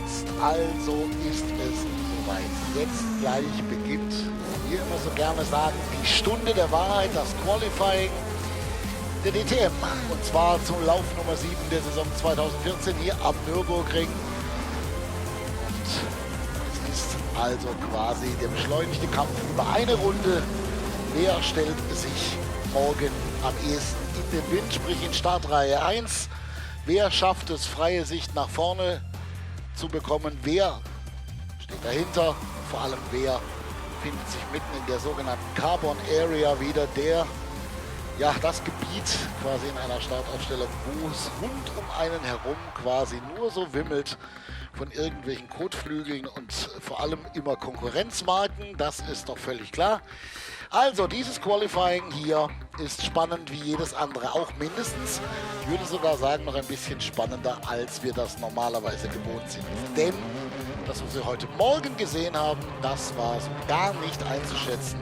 Jetzt also ist es soweit. Jetzt gleich beginnt, wie wir immer so gerne sagen, die Stunde der Wahrheit, das Qualifying der DTM. Und zwar zum Lauf Nummer 7 der Saison 2014 hier am Nürburgring. Und es ist also quasi der beschleunigte Kampf über eine Runde. Wer stellt sich morgen am ehesten in den Wind, sprich in Startreihe 1? Wer schafft es, freie Sicht nach vorne zu bekommen? Wer steht dahinter? Vor allem wer findet sich mitten in der sogenannten Carbon Area wieder, das Gebiet quasi in einer Startaufstellung, wo es rund um einen herum quasi nur so wimmelt von irgendwelchen Kotflügeln und vor allem immer Konkurrenzmarken, das ist doch völlig klar. Also dieses Qualifying hier ist spannend wie jedes andere, auch mindestens, ich würde sogar sagen, noch ein bisschen spannender, als wir das normalerweise gewohnt sind. Denn das, was wir heute Morgen gesehen haben, das war so gar nicht einzuschätzen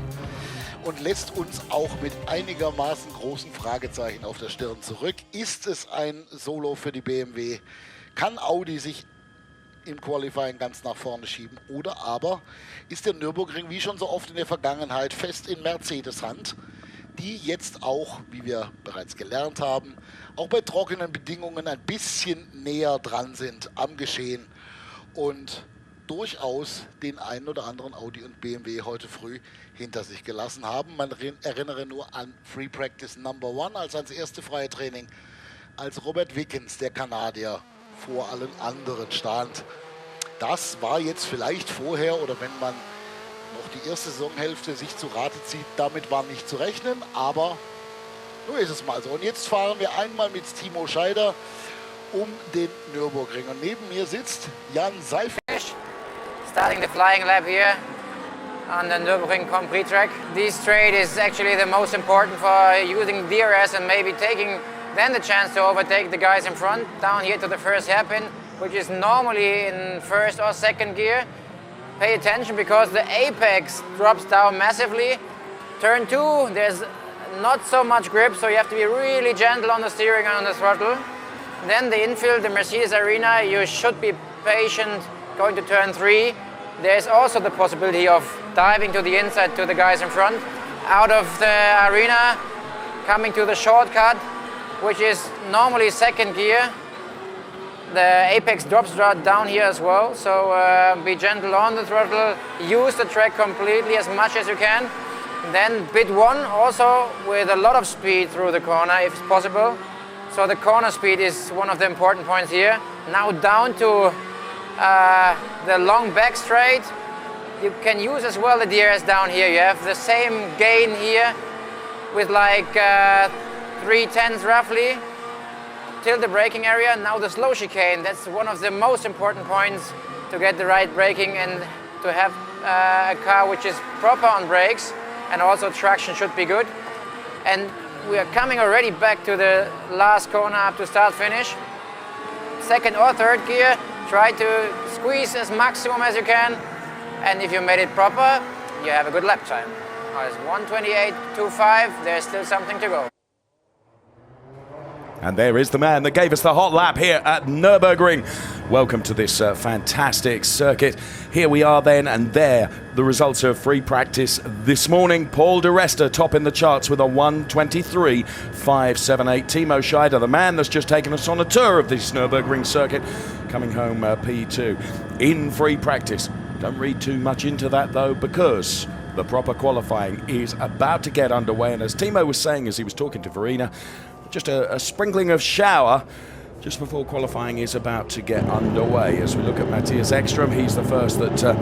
und lässt uns auch mit einigermaßen großen Fragezeichen auf der Stirn zurück. Ist es ein Solo für die BMW? Kann Audi sich im Qualifying ganz nach vorne schieben? Oder aber ist der Nürburgring wie schon so oft in der Vergangenheit fest in Mercedes Hand, die jetzt auch, wie wir bereits gelernt haben, auch bei trockenen Bedingungen ein bisschen näher dran sind am Geschehen und durchaus den einen oder anderen Audi und BMW heute früh hinter sich gelassen haben. Man erinnere nur an Free Practice Number 1 als ans erste freie Training, als Robert Wickens, der Kanadier, vor allen anderen stand. Das war jetzt vielleicht vorher, oder wenn man noch die erste Saisonhälfte sich zu Rate zieht, damit war nicht zu rechnen, aber so ist es mal so. Und jetzt fahren wir einmal mit Timo Scheider um den Nürburgring. Und neben mir sitzt Jan Seifert. Starting the flying lap here on the Nürburgring complete track. This straight is actually the most important for using DRS and maybe taking then the chance to overtake the guys in front down here to the first hairpin, which is normally in first or second gear. Pay attention because the apex drops down massively. Turn 2, there's not so much grip, so you have to be really gentle on the steering and on the throttle. Then the infield, the Mercedes arena, you should be patient going to turn 3. There's also the possibility of diving to the inside to the guys in front. Out of the arena, coming to the shortcut, which is normally second gear. The apex drops down here as well, so be gentle on the throttle, use the track completely as much as you can. Then bit 1 also with a lot of speed through the corner if possible. So the corner speed is one of the important points here. Now down to the long back straight. You can use as well the DRS down here. You have the same gain here with like 3/10 roughly till the braking area. Now the slow chicane, that's one of the most important points to get the right braking and to have a car which is proper on brakes, and also traction should be good. And we are coming already back to the last corner up to start finish. Second or third gear, try to squeeze as maximum as you can, and if you made it proper, you have a good lap time. It's 1:28.25, there's still something to go. And there is the man that gave us the hot lap here at Nürburgring. Welcome to this fantastic circuit. Here we are then, and there the results of free practice this morning. Paul de Resta top in the charts with a 1:23.578. Timo Scheider, the man that's just taken us on a tour of this Nürburgring circuit, coming home P2 in free practice. Don't read too much into that though, because the proper qualifying is about to get underway. And as Timo was saying as he was talking to Verena, just a sprinkling of shower just before qualifying is about to get underway. As we look at Matthias Ekström, he's the first that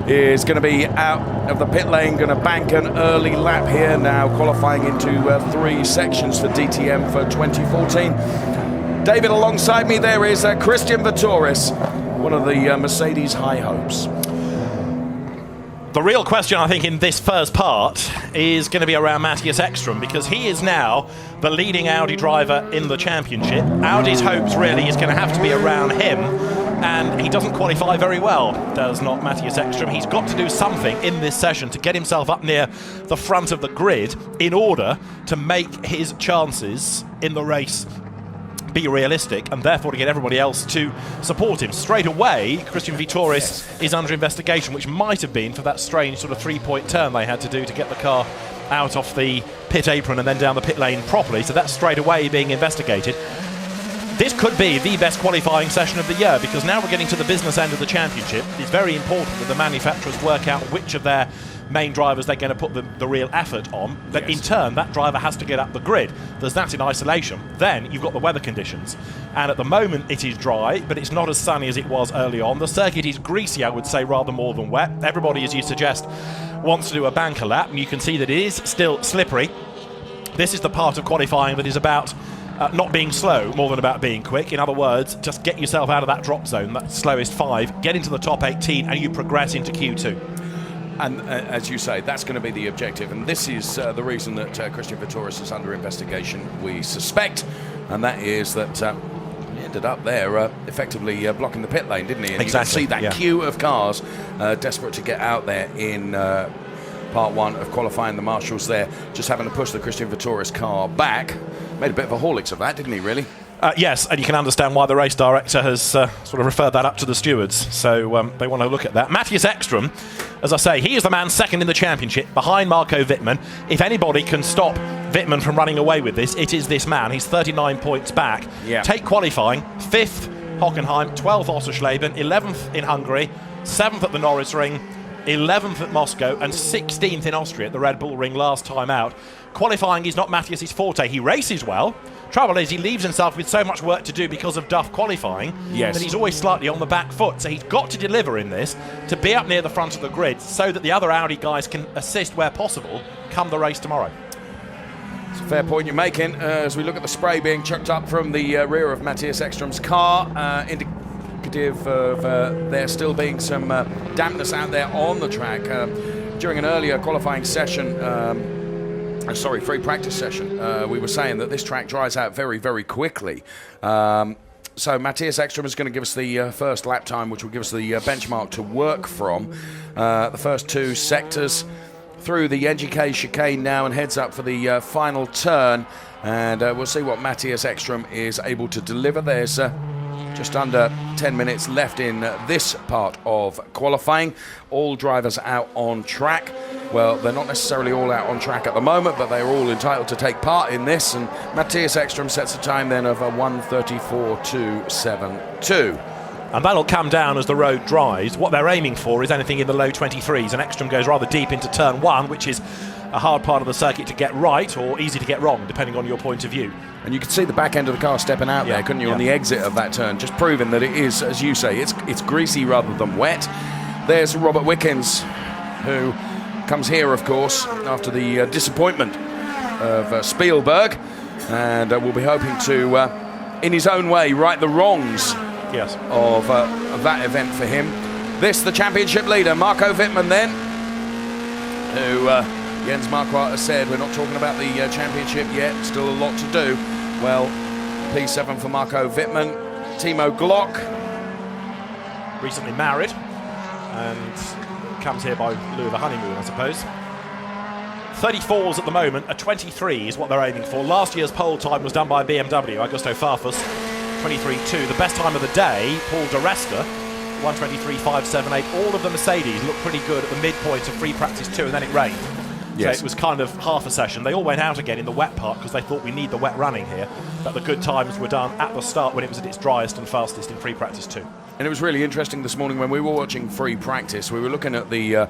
is going to be out of the pit lane, going to bank an early lap here now, qualifying into 3 sections for DTM for 2014. David, alongside me there is Christian Vittoris, one of the Mercedes high hopes. The real question, I think, in this first part is going to be around Matthias Ekström, because he is now the leading Audi driver in the championship. Audi's hopes really is going to have to be around him, and he doesn't qualify very well, does not Matthias Ekström. He's got to do something in this session to get himself up near the front of the grid in order to make his chances in the race be realistic, and therefore to get everybody else to support him. Straight away, Christian Vitoris is under investigation, which might have been for that strange sort of 3-point turn they had to do to get the car out off the pit apron and then down the pit lane properly. So that's straight away being investigated. This could be the best qualifying session of the year, because now we're getting to the business end of the championship. It's very important that the manufacturers work out which of their main drivers they're going to put the real effort on. But in turn, that driver has to get up the grid. There's that in isolation. Then you've got the weather conditions. And at the moment it is dry, but it's not as sunny as it was early on. The circuit is greasy, I would say, rather more than wet. Everybody, as you suggest, wants to do a banker lap, and you can see that it is still slippery. This is the part of qualifying that is about not being slow more than about being quick. In other words, just get yourself out of that drop zone, that slowest 5, get into the top 18, and you progress into Q2. And as you say, that's going to be the objective, and this is the reason that Christian Vitoris is under investigation, we suspect, and that is that he ended up there effectively blocking the pit lane, didn't he? And exactly. You can see that queue of cars desperate to get out there in part 1 of qualifying. The marshals there just having to push the Christian Vitoris car back. Made a bit of a Horlicks of that, didn't he, really? Yes, and you can understand why the race director has sort of referred that up to the stewards. So they want to look at that. Matthias Ekström, as I say, he is the man second in the championship behind Marco Wittmann. If anybody can stop Wittmann from running away with this, it is this man. He's 39 points back. Yeah. Take qualifying, 5th Hockenheim, 12th Ossersleben, 11th in Hungary, 7th at the Nürburgring, 11th at Moscow, and 16th in Austria at the Red Bull Ring last time out. Qualifying is not Matthias's forte. He races well. Trouble is, he leaves himself with so much work to do because of duff qualifying that he's always slightly on the back foot. So he's got to deliver in this to be up near the front of the grid so that the other Audi guys can assist where possible come the race tomorrow. It's a fair point you're making as we look at the spray being chucked up from the rear of Matthias Ekström's car, indicative of there still being some dampness out there on the track. During an earlier qualifying session, free practice session, we were saying that this track dries out very, very quickly. So Matthias Ekström is going to give us the first lap time, which will give us the benchmark to work from. The first 2 sectors through the NGK chicane now, and heads up for the final turn. And we'll see what Matthias Ekström is able to deliver. There's just under 10 minutes left in this part of qualifying. All drivers out on track. Well, they're not necessarily all out on track at the moment, but they're all entitled to take part in this. And Matthias Ekström sets a time then of 1:34.272. And that'll come down as the road dries. What they're aiming for is anything in the low 23s, and Ekström goes rather deep into turn 1, which is a hard part of the circuit to get right or easy to get wrong, depending on your point of view. And you could see the back end of the car stepping out there, couldn't you, on the exit of that turn, just proving that it is, as you say, it's greasy rather than wet. There's Robert Wickens, who comes here, of course, after the disappointment of Spielberg, and will be hoping to, in his own way, right the wrongs of that event for him. This, the championship leader, Marco Wittmann, then, who Jens Marquardt has said, we're not talking about the championship yet, still a lot to do. Well, P7 for Marco Wittmann. Timo Glock, recently married, and comes here by lieu of a honeymoon, I suppose. 34s at the moment, a 23 is what they're aiming for. Last year's pole time was done by BMW, Augusto Farfus, 23.2. The best time of the day, Paul di Resta, 1:23.578. All of the Mercedes looked pretty good at the midpoint of free practice 2, and then it rained. Yes. So it was kind of half a session. They all went out again in the wet part because they thought we need the wet running here. But the good times were done at the start when it was at its driest and fastest in free practice 2. And it was really interesting this morning when we were watching free practice. We were looking at the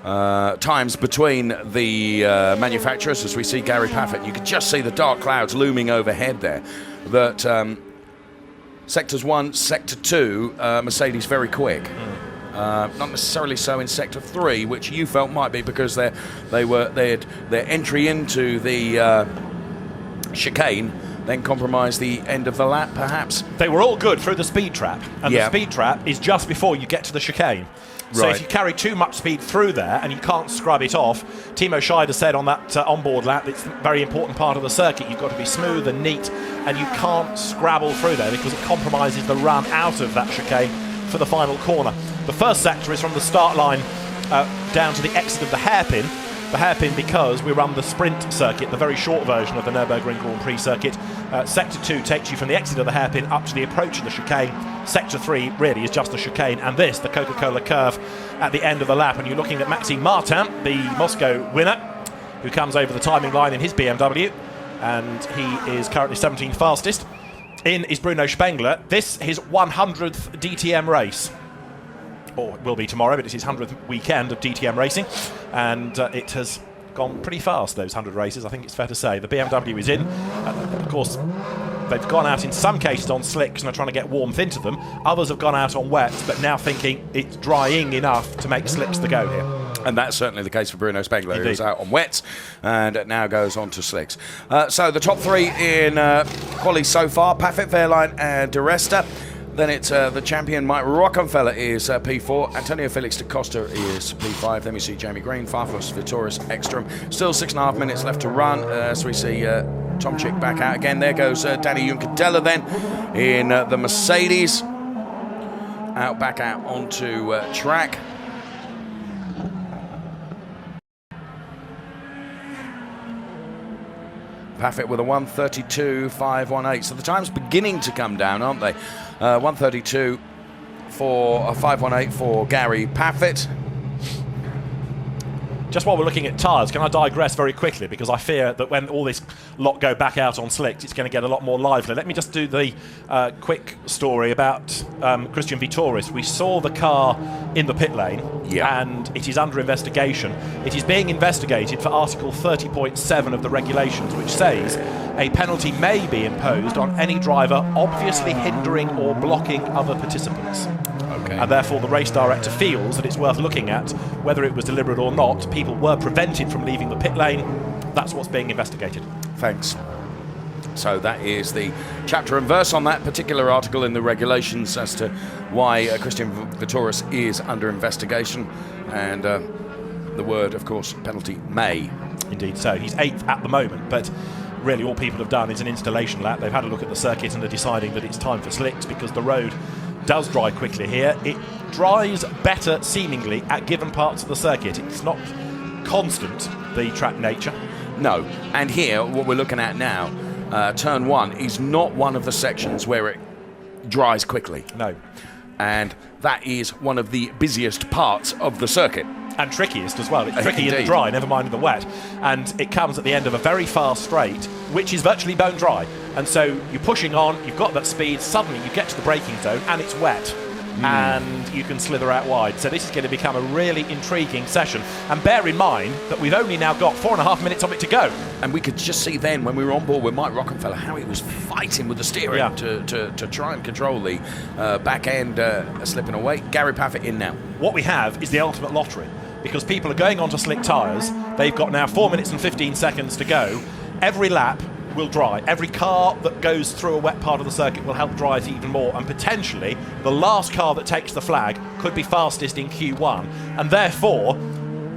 times between the manufacturers as we see Gary Paffett. You could just see the dark clouds looming overhead there. That Sectors 1, Sector 2, Mercedes very quick. Not necessarily so in Sector 3, which you felt might be because their entry into the chicane then compromised the end of the lap, perhaps. They were all good through the speed trap, and the speed trap is just before you get to the chicane. So if you carry too much speed through there and you can't scrub it off, Timo Scheider said on that onboard lap, it's a very important part of the circuit. You've got to be smooth and neat, and you can't scrabble through there because it compromises the run out of that chicane for the final corner. The first sector is from the start line down to the exit of the hairpin. The hairpin because we run the sprint circuit, the very short version of the Nürburgring Grand Prix circuit, Sector 2 takes you from the exit of the hairpin up to the approach of the chicane. Sector 3 really is just the chicane, and this, the Coca-Cola curve at the end of the lap. And you're looking at Maxime Martin, the Moscow winner, who comes over the timing line in his BMW, and he is currently 17th fastest. In is Bruno Spengler. This his 100th DTM race, or it will be tomorrow, but it's his 100th weekend of DTM racing, and it has gone pretty fast, those 100 races, I think it's fair to say. The BMW is in. Of course, they've gone out in some cases on slicks and are trying to get warmth into them. Others have gone out on wets, but now thinking it's drying enough to make slicks the go here. And that's certainly the case for Bruno Spengler, Indeed. who's out on wets and now goes on to slicks. So the top three in quali so far, Paffett, Wehrlein and De Resta. Then it's the champion Mike Rockenfeller is P4, Antonio Felix da Costa is P5, then we see Jamie Green, Farfus, Vitoris, Ekstrom. Still 6.5 minutes left to run, so we see Tomczyk back out again. There goes Danny Juncadella then in the Mercedes. Back out onto track. Paffett with a 1:32.518. So the time's beginning to come down, aren't they? 1:32 for 518 for Gary Paffett. Just while we're looking at tyres, can I digress very quickly, because I fear that when all this lot go back out on slicks, it's going to get a lot more lively. Let me just do the quick story about Christian Vitoris. We saw the car in the pit lane, and it is under investigation. It is being investigated for Article 30.7 of the regulations, which says a penalty may be imposed on any driver obviously hindering or blocking other participants. Okay. And therefore the race director feels that it's worth looking at whether it was deliberate or not. People were prevented from leaving the pit lane. That's what's being investigated. Thanks. So that is the chapter and verse on that particular article in the regulations as to why Christian Vitoris is under investigation. And the word, of course, penalty may. Indeed so. He's 8th at the moment, but really all people have done is an installation lap. They've had a look at the circuit and are deciding that it's time for slicks, because the road does dry quickly here. It dries better seemingly at given parts of the circuit. It's not constant, the track nature. No, and here what we're looking at now, turn 1 is not one of the sections where it dries quickly. No. And that is one of the busiest parts of the circuit. And trickiest as well. It's tricky in the Indeed. dry, never mind in the wet. And it comes at the end of a very fast straight, which is virtually bone dry. And so you're pushing on, you've got that speed, suddenly you get to the braking zone and it's wet. And you can slither out wide. So this is going to become a really intriguing session. And bear in mind that we've only now got 4.5 minutes of it to go. And we could just see then, when we were on board with Mike Rockenfeller, how he was fighting with the steering to try and control the back end slipping away. Gary Paffett in now. What we have is the ultimate lottery, because people are going onto slick tyres. They've got now 4 minutes and 15 seconds to go. Every lap will dry. Every car that goes through a wet part of the circuit will help dry it even more, and potentially the last car that takes the flag could be fastest in Q1, and therefore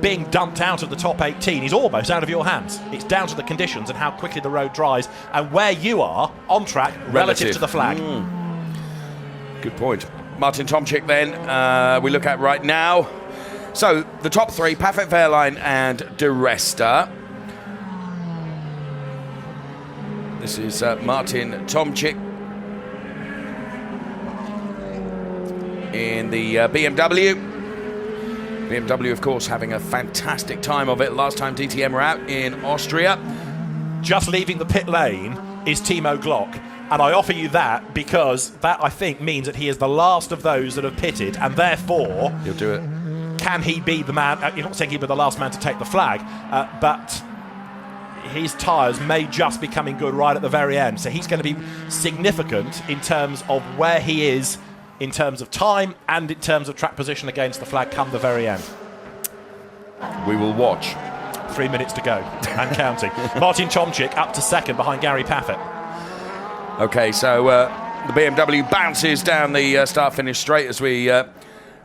being dumped out of the top 18 is almost out of your hands. It's down to the conditions and how quickly the road dries and where you are on track relative to the flag. Good point. Martin Tomczyk then we look at right now. So the top three, Paffett, Wehrlein and De Resta. This is Martin Tomczyk in the BMW. BMW, of course, having a fantastic time of it. Last time DTM were out in Austria. Just leaving the pit lane is Timo Glock. And I offer you that because that, I think, means that he is the last of those that have pitted, and therefore... He'll do it. Can he be the man? You're not saying he'll be the last man to take the flag, but his tyres may just be coming good right at the very end. So he's going to be significant in terms of where he is, in terms of time and in terms of track position against the flag come the very end. We will watch. 3 minutes to go and counting. Martin Tomczyk up to second behind Gary Paffett. Okay, so the BMW bounces down the start-finish straight as we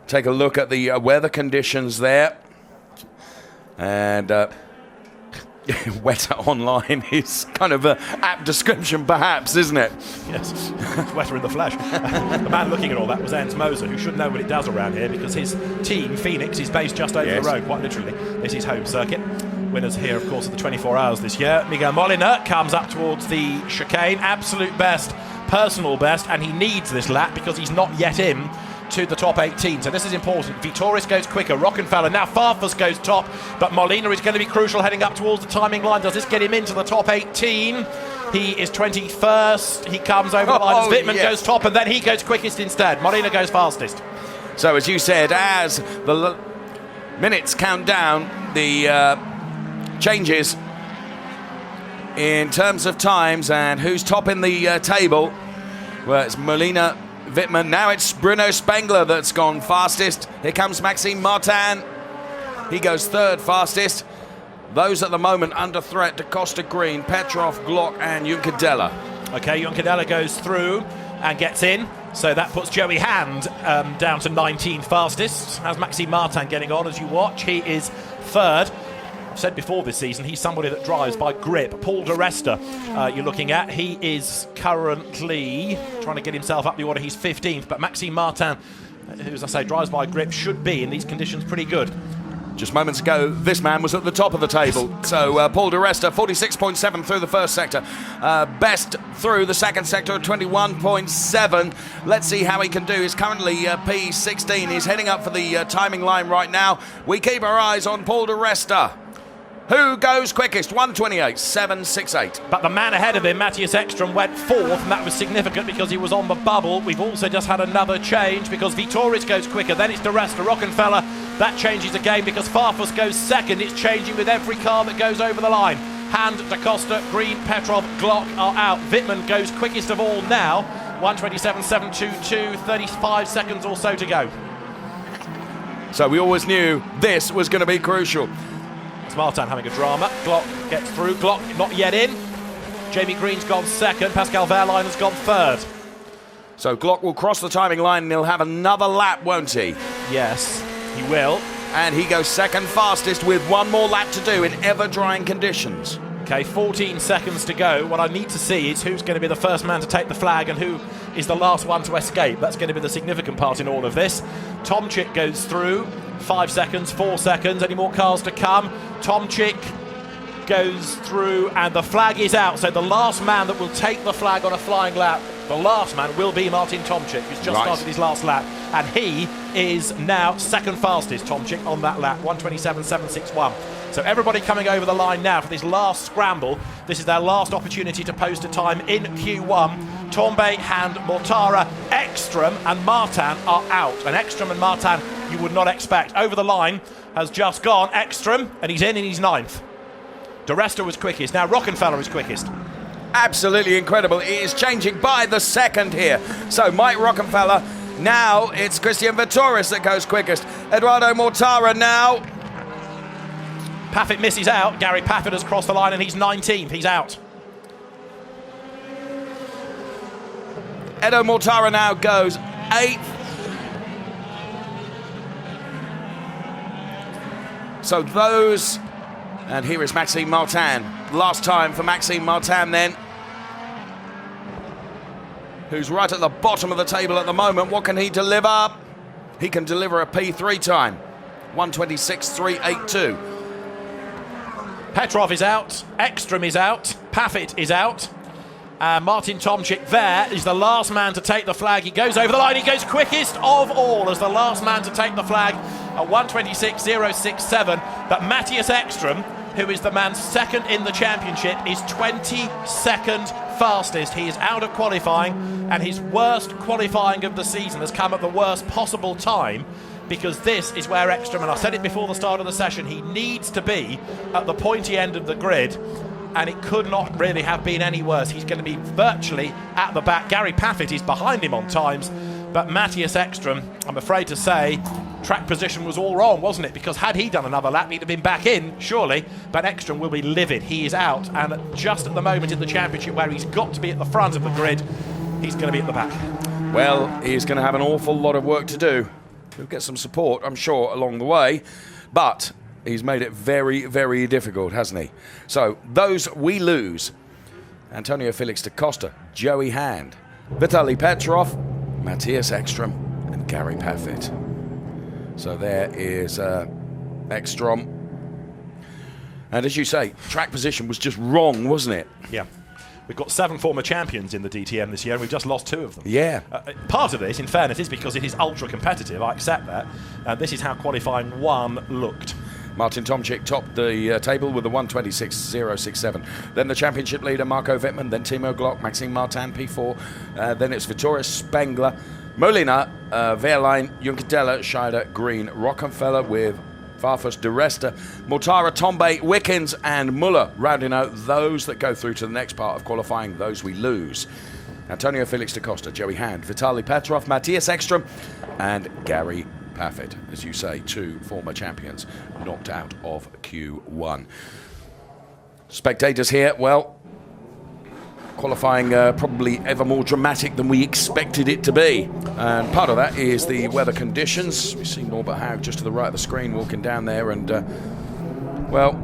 take a look at the weather conditions there. And wetter online is kind of an apt description, perhaps, isn't it? Yes, it's wetter in the flesh. The man looking at all that was Ernst Moser, who should know what it does around here because his team, Phoenix, is based just over the road, quite literally. This is home circuit. Winners here, of course, of the 24 hours this year. Miguel Molina comes up towards the chicane. Absolute best, personal best, and he needs this lap because he's not yet in to the top 18. So this is important. Vitoris goes quicker. Rockenfeller. Now Farfus goes top, but Molina is going to be crucial heading up towards the timing line. Does this get him into the top 18? He is 21st. He comes over the line as Wittmann goes top, and then he goes quickest instead. Molina goes fastest. So as you said, as the minutes count down, the changes in terms of times and who's top in the table. Well, it's Molina, Wittmann. Now it's Bruno Spengler that's gone fastest. Here comes Maxime Martin. He goes third fastest. Those at the moment under threat: Da Costa, Green, Petrov, Glock and Juncadella. Okay, Juncadella goes through and gets in. So that puts Joey Hand down to 19 fastest. How's Maxime Martin getting on as you watch? He is third. I've said before this season, he's somebody that drives by grip. Paul de Resta, you're looking at. He is currently trying to get himself up the order. He's 15th, but Maxime Martin, who, as I say, drives by grip, should be in these conditions pretty good. Just moments ago, this man was at the top of the table. So Paul de Resta, 46.7 through the first sector. Best through the second sector at 21.7. Let's see how he can do. He's currently P16. He's heading up for the timing line right now. We keep our eyes on Paul de Resta. Who goes quickest? 1:28.768. But the man ahead of him, Matthias Ekström, went fourth, and that was significant because he was on the bubble. We've also just had another change because Vitoris goes quicker. Then it's de Resta, Rockenfeller. That changes again because Farfus goes second. It's changing with every car that goes over the line. Hand, Da Costa, Green, Petrov, Glock are out. Wittmann goes quickest of all now. 1:27.722, 35 seconds or so to go. So we always knew this was going to be crucial. It's Martin having a drama. Glock gets through. Glock not yet in. Jamie Green's gone second. Pascal Wehrlein has gone third. So Glock will cross the timing line and he'll have another lap, won't he? Yes, he will. And he goes second fastest with one more lap to do in ever-drying conditions. Okay, 14 seconds to go. What I need to see is who's going to be the first man to take the flag and who is the last one to escape. That's going to be the significant part in all of this. Tomczyk goes through. 5 seconds, 4 seconds. Any more cars to come? Tomczyk goes through and the flag is out. So the last man that will take the flag on a flying lap, the last man will be Martin Tomczyk, who's just started his last lap. And he is now second fastest, Tomczyk, on that lap, 1:27.761. So everybody coming over the line now for this last scramble. This is their last opportunity to post a time in Q1. Tombe, Hand, Mortara, Ekström and Martin are out. And Ekström and Martin you would not expect. Over the line has just gone Ekström, and he's in and he's 9th. De Resta was quickest. Now Rockenfeller is quickest. Absolutely incredible. It is changing by the second here. So Mike Rockenfeller. Now it's Christian Vitoris that goes quickest. Eduardo Mortara now. Paffett misses out. Gary Paffett has crossed the line and he's 19th. He's out. Edo Mortara now goes 8th. So those, and here is Maxime Martin. Last time for Maxime Martin then, who's right at the bottom of the table at the moment. What can he deliver? He can deliver a P3 time, 1:26.382. Petrov is out, Ekström is out, Paffett is out. Martin Tomczyk there is the last man to take the flag. He goes over the line, he goes quickest of all as the last man to take the flag at 1:26.067. But Matthias Ekström, who is the man second in the championship, is 22nd fastest. He is out of qualifying, and his worst qualifying of the season has come at the worst possible time, because this is where Ekström, and I said it before the start of the session, he needs to be at the pointy end of the grid, and it could not really have been any worse. He's going to be virtually at the back. Gary Paffett is behind him on times, but Matthias Ekström, I'm afraid to say, track position was all wrong, wasn't it? Because had he done another lap, he'd have been back in, surely. But Ekström will be livid. He is out, and just at the moment in the championship where he's got to be at the front of the grid, he's going to be at the back. Well, he's going to have an awful lot of work to do. He'll get some support, I'm sure, along the way. But he's made it very, very difficult, hasn't he? So those we lose: Antonio Felix da Costa, Joey Hand, Vitaly Petrov, Matthias Ekström, and Gary Paffett. So there is Ekström. And as you say, track position was just wrong, wasn't it? Yeah. We've got 7 former champions in the DTM this year, and we've just lost 2 of them. Yeah. Part of this, in fairness, is because it is ultra competitive. I accept that. This is how qualifying 1 looked. Martin Tomczyk topped the table with a 1:26.067. Then the championship leader, Marco Wittmann, then Timo Glock, Maxime Martin, P4. Then it's Vittoria Spengler, Molina, Wehrlein, Junkadella, Scheider, Green, Rockefeller with Farfus, De Resta, Mortara, Tombe, Wickens and Muller, rounding out those that go through to the next part of qualifying, those we lose. Antonio Felix da Costa, Joey Hand, Vitaly Petrov, Matthias Ekström and Gary Paffett. As you say, 2 former champions knocked out of Q1. Spectators here, well, qualifying probably ever more dramatic than we expected it to be. And part of that is the weather conditions. We see Norbert Haug just to the right of the screen walking down there. And, well,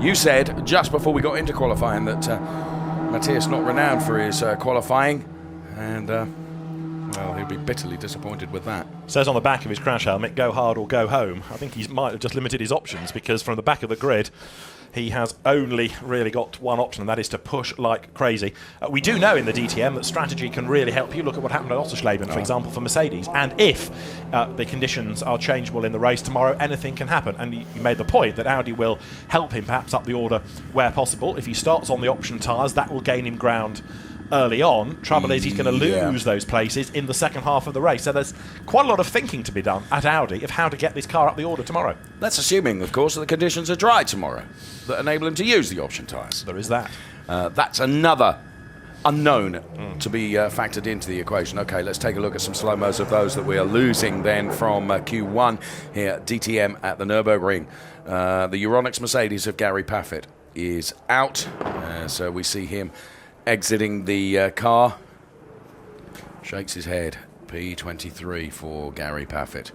you said just before we got into qualifying that Matthias not renowned for his qualifying. And, well, he'll be bitterly disappointed with that. Says on the back of his crash helmet, go hard or go home. I think he might have just limited his options, because from the back of the grid, he has only really got one option, and that is to push like crazy. We do know in the DTM that strategy can really help you. Look at what happened at Ossersleben, for example, for Mercedes. And if the conditions are changeable in the race tomorrow, anything can happen. And you made the point that Audi will help him perhaps up the order where possible. If he starts on the option tyres, that will gain him ground early on. Trouble is, he's going to lose those places in the second half of the race. So there's quite a lot of thinking to be done at Audi of how to get this car up the order tomorrow. That's assuming, of course, that the conditions are dry tomorrow that enable him to use the option tyres. There is that. That's another unknown to be factored into the equation. Okay, let's take a look at some slow-mos of those that we are losing then from Q1 here at DTM at the Nürburgring. The Euronics Mercedes of Gary Paffett is out, so we see him exiting the car. Shakes his head. P23 for Gary Paffett.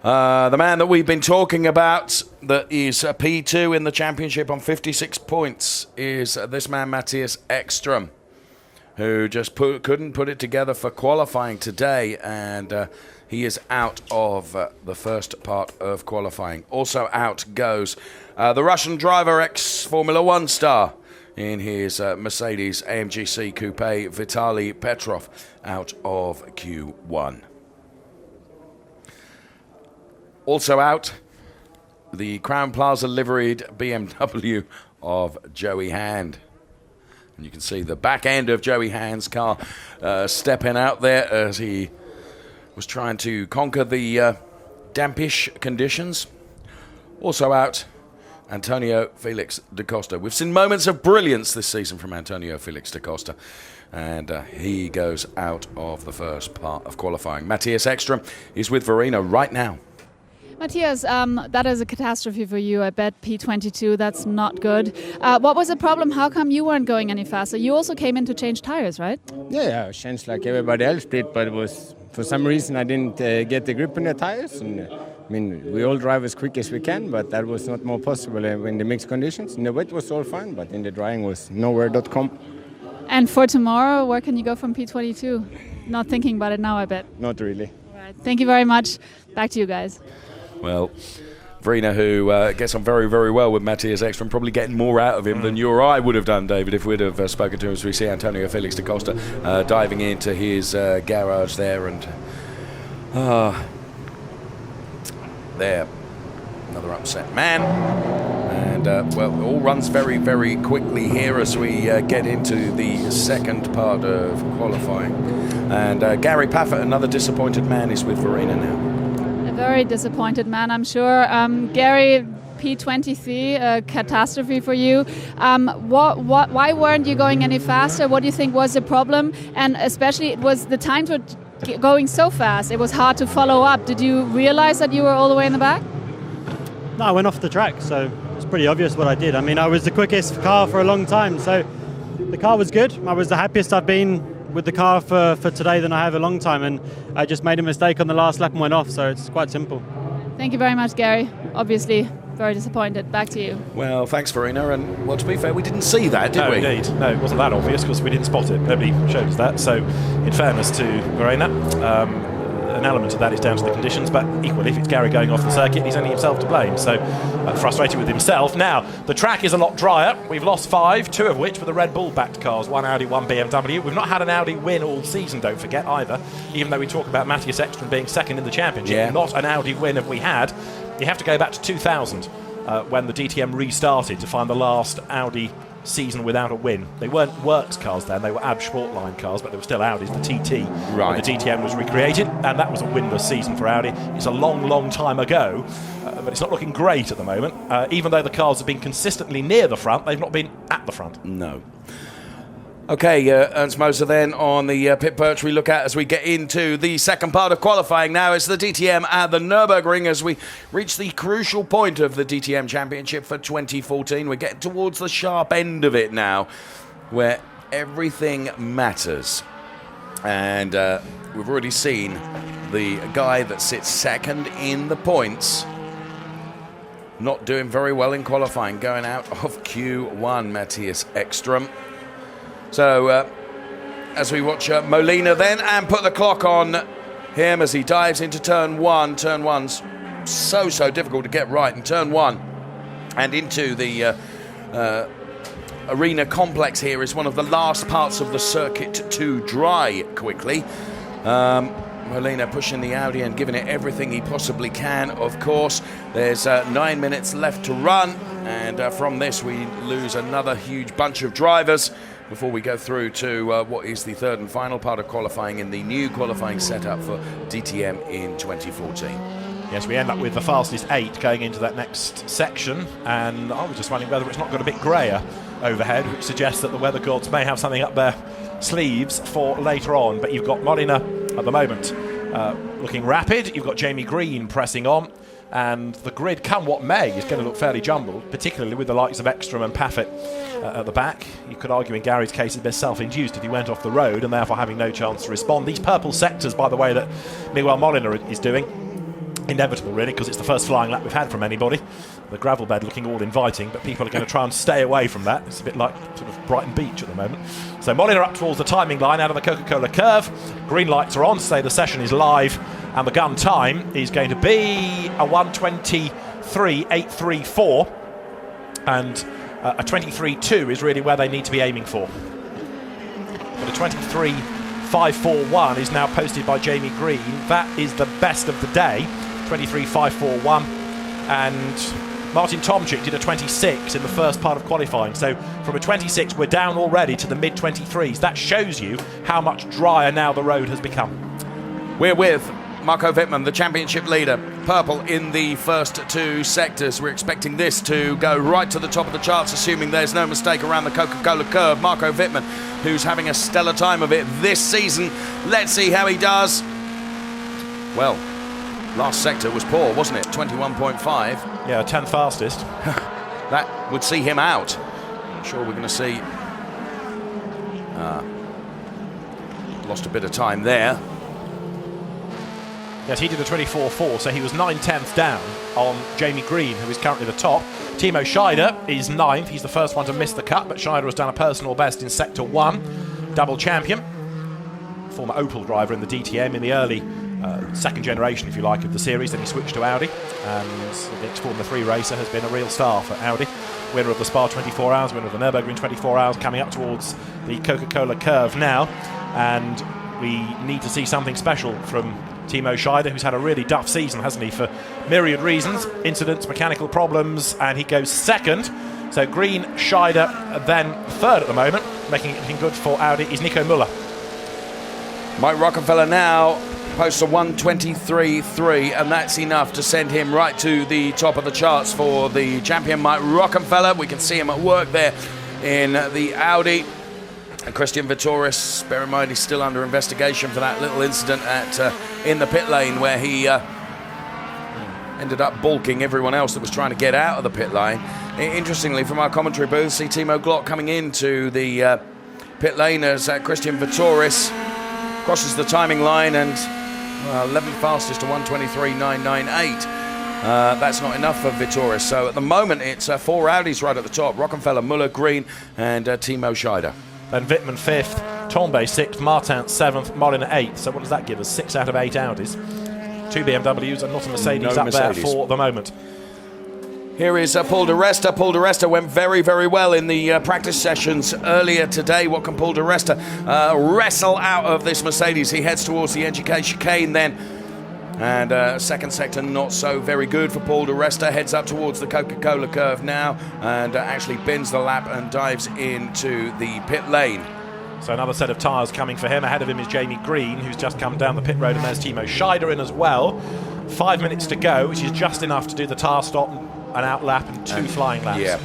The man that we've been talking about that is a P2 in the championship on 56 points is this man Matthias Ekström, who just couldn't put it together for qualifying today, and he is out of the first part of qualifying. Also out goes the Russian driver, ex-Formula 1 star, in his Mercedes AMG Coupe, Vitaly Petrov, out of Q1. Also out, the Crown Plaza liveried BMW of Joey Hand. And you can see the back end of Joey Hand's car stepping out there as he was trying to conquer the dampish conditions. Also out, Antonio Felix da Costa. We've seen moments of brilliance this season from Antonio Felix da Costa, and he goes out of the first part of qualifying. Matthias Ekström is with Verena right now. Matthias, that is a catastrophe for you. I bet P22, that's not good. What was the problem? How come you weren't going any faster? You also came in to change tires, right? Yeah, I changed like everybody else did, but it was, for some reason, I didn't get the grip on the tires. And, I mean, we all drive as quick as we can, but that was not more possible in the mixed conditions. In the wet was all fine, but in the drying was nowhere.com. And for tomorrow, where can you go from P22? Not thinking about it now, I bet. Not really. All right. Thank you very much. Back to you guys. Well, Verena, who gets on very, very well with Matthias Ekström, probably getting more out of him than you or I would have done, David, if we'd have spoken to him, as we see Antonio Felix da Costa diving into his garage there. And there, another upset man. And, well, it all runs very, very quickly here as we get into the second part of qualifying. And Gary Paffett, another disappointed man, is with Verena now. A very disappointed man, I'm sure. Gary, P23, a catastrophe for you. Why weren't you going any faster? What do you think was the problem? And especially, it was the times were going so fast, it was hard to follow up. Did you realize that you were all the way in the back? No, I went off the track, so it's pretty obvious what I did. I mean, I was the quickest car for a long time, so the car was good. I was the happiest I've been with the car for today than I have a long time, and I just made a mistake on the last lap and went off, so it's quite simple. Thank you very much, Gary. Obviously, very disappointed. Back to you. Well, thanks, Verena, and well, to be fair, we didn't see that, did No, we? indeed. No, it wasn't that obvious because we didn't spot it. Nobody showed us that. So, in fairness to Verena, an element of that is down to the conditions, but equally, if it's Gary going off the circuit, he's only himself to blame. So frustrated with himself. Now, the track is a lot drier. We've lost 5, 2 of which were the Red Bull-backed cars, 1 Audi, 1 BMW. We've not had an Audi win all season, don't forget, either. Even though we talk about Matthias Ekström being second in the championship, not an Audi win have we had. You have to go back to 2000 when the DTM restarted to find the last Audi season without a win. They weren't works cars then, they were AB Sportline cars, but they were still Audis, the TT, when the DTM was recreated, and that was a winless season for Audi. It's a long, long time ago, but it's not looking great at the moment. Even though the cars have been consistently near the front, they've not been at the front. No. Okay, Ernst Moser then on the pit perch we look at as we get into the second part of qualifying. Now it's the DTM at the Nürburgring as we reach the crucial point of the DTM Championship for 2014. We're getting towards the sharp end of it now, where everything matters. And we've already seen the guy that sits second in the points not doing very well in qualifying, going out of Q1, Matthias Ekström. So, as we watch Molina then, and put the clock on him as he dives into turn 1. Turn 1's so difficult to get right in turn 1. And into the arena complex here is one of the last parts of the circuit to dry quickly. Molina pushing the Audi and giving it everything he possibly can, of course. There's 9 minutes left to run, and from this we lose another huge bunch of drivers before we go through to what is the third and final part of qualifying in the new qualifying setup for DTM in 2014. Yes, we end up with the fastest 8 going into that next section, and I was just wondering whether it's not got a bit greyer overhead, which suggests that the weather gods may have something up their sleeves for later on. But you've got Molina at the moment looking rapid, you've got Jamie Green pressing on, and the grid, come what may, is going to look fairly jumbled, particularly with the likes of Ekström and Paffett at the back. You could argue in Gary's case it's been self-induced if he went off the road and therefore having no chance to respond. These purple sectors, by the way, that Miguel Molina is doing, inevitable really, because it's the first flying lap we've had from anybody. The gravel bed looking all inviting, but people are going to try and stay away from that. It's a bit like sort of Brighton Beach at the moment. So Molina up towards the timing line out of the Coca-Cola curve. Green lights are on to say the session is live, and the gun time is going to be a 1:23.834, and a 23.2 is really where they need to be aiming for. But a 23.541 is now posted by Jamie Green. That is the best of the day, 23.541, and Martin Tomczyk did a 26 in the first part of qualifying. So from a 26, we're down already to the mid-23s. That shows you how much drier now the road has become. We're with Marco Wittmann, the championship leader. Purple in the first 2 sectors. We're expecting this to go right to the top of the charts, assuming there's no mistake around the Coca-Cola curve. Marco Wittmann, who's having a stellar time of it this season. Let's see how he does. Well, last sector was poor, wasn't it? 21.5. Yeah, 10th fastest. That would see him out. I'm sure we're going to see... lost a bit of time there. Yes, he did a 24.4, so he was 9/10 down on Jamie Green, who is currently the top. Timo Scheider is 9th. He's the first one to miss the cut, but Scheider has done a personal best in Sector 1. Double champion. Former Opel driver in the DTM in the early second generation, if you like, of the series. Then he switched to Audi, and the ex-Formula 3 racer has been a real star for Audi. Winner of the Spa 24 Hours, winner of the Nürburgring 24 Hours, coming up towards the Coca-Cola curve now. And we need to see something special from Timo Scheider, who's had a really duff season, hasn't he, for myriad reasons, incidents, mechanical problems, and he goes second. So Green, Scheider, then third at the moment, making it looking good for Audi, is Nico Müller. Mike Rockenfeller now posts a 1:23.3, and that's enough to send him right to the top of the charts for the champion, Mike Rockenfeller. We can see him at work there in the Audi. And Christian Vittoris, bear in mind, he's still under investigation for that little incident in the pit lane where he ended up balking everyone else that was trying to get out of the pit lane. Interestingly, from our commentary booth, see Timo Glock coming into the pit lane as Christian Vittoris crosses the timing line, and 11th fastest to 1:23.998. That's not enough for Vittoris. So at the moment, it's 4 Audis right at the top: Rockenfeller, Müller, Green, and Timo Scheider. Then Wittmann 5th, Tombe 6th, Martin 7th, Molina 8th. So what does that give us? 6 out of 8 Audis. 2 BMWs and not a Mercedes No up there Mercedes. for the moment. Here is Paul di Resta. Paul di Resta went very, very well in the practice sessions earlier today. What can Paul di Resta wrestle out of this Mercedes? He heads towards the NGK chicane then. And second sector not so very good for Paul di Resta. Heads up towards the Coca-Cola curve now and actually bends the lap and dives into the pit lane. So another set of tyres coming for him. Ahead of him is Jamie Green, who's just come down the pit road, and there's Timo Scheider in as well. 5 minutes to go, which is just enough to do the tyre stop, an out lap and 2 flying laps. Yeah.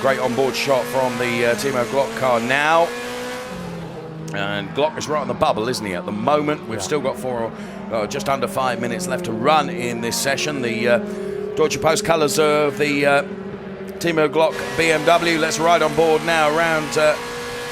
Great onboard shot from the Timo Glock car now. And Glock is right on the bubble, isn't he, at the moment? We've still got just under 5 minutes left to run in this session. The Deutsche Post colours of the Timo Glock BMW. Let's ride on board now around.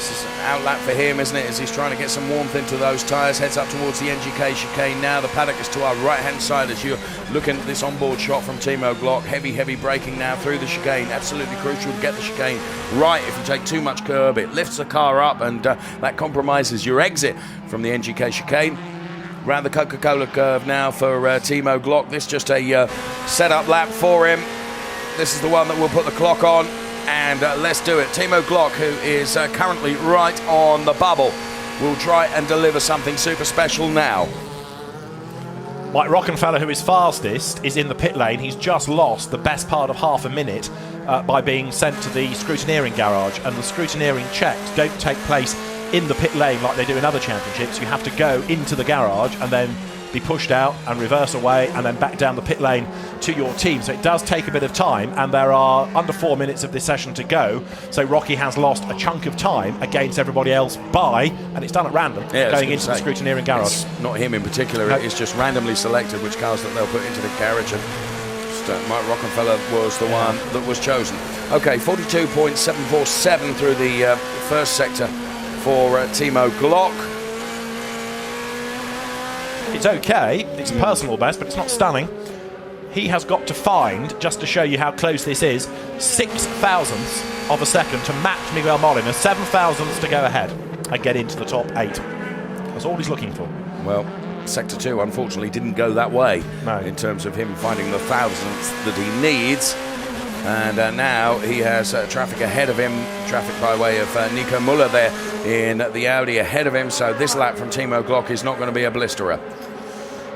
This is an out lap for him, isn't it, as he's trying to get some warmth into those tyres. Heads up towards the NGK chicane now. The paddock is to our right-hand side as you're looking at this onboard shot from Timo Glock. Heavy braking now through the chicane. Absolutely crucial to get the chicane right. If you take too much curb, it lifts the car up, and that compromises your exit from the NGK chicane. Round the Coca-Cola curve now for Timo Glock. This just a set-up lap for him. This is the one that will put the clock on. And let's do it. Timo Glock, who is currently right on the bubble, will try and deliver something super special now. Mike Rockenfeller, who is fastest, is in the pit lane. He's just lost the best part of half a minute by being sent to the scrutineering garage. And the scrutineering checks don't take place in the pit lane like they do in other championships. You have to go into the garage and then be pushed out and reverse away and then back down the pit lane to your team. So it does take a bit of time, and there are under 4 minutes of this session to go. So Rocky has lost a chunk of time against everybody else and it's done at random, going into the scrutineering garage. It's not him in particular, it's just randomly selected which cars that they'll put into the garage, and Mike Rockenfeller was the one that was chosen. Okay, 42.747 through the first sector for Timo Glock. It's okay, it's a personal best, but it's not stunning. He has got to find, just to show you how close this is, 6 thousandths of a second to match Miguel Molina, 7 thousandths to go ahead and get into the top 8. That's all he's looking for. Well, Sector 2 unfortunately didn't go that way no. in terms of him finding the thousandths that he needs. And now he has traffic ahead of him, traffic by way of Nico Muller there in the Audi ahead of him. So this lap from Timo Glock is not going to be a blisterer.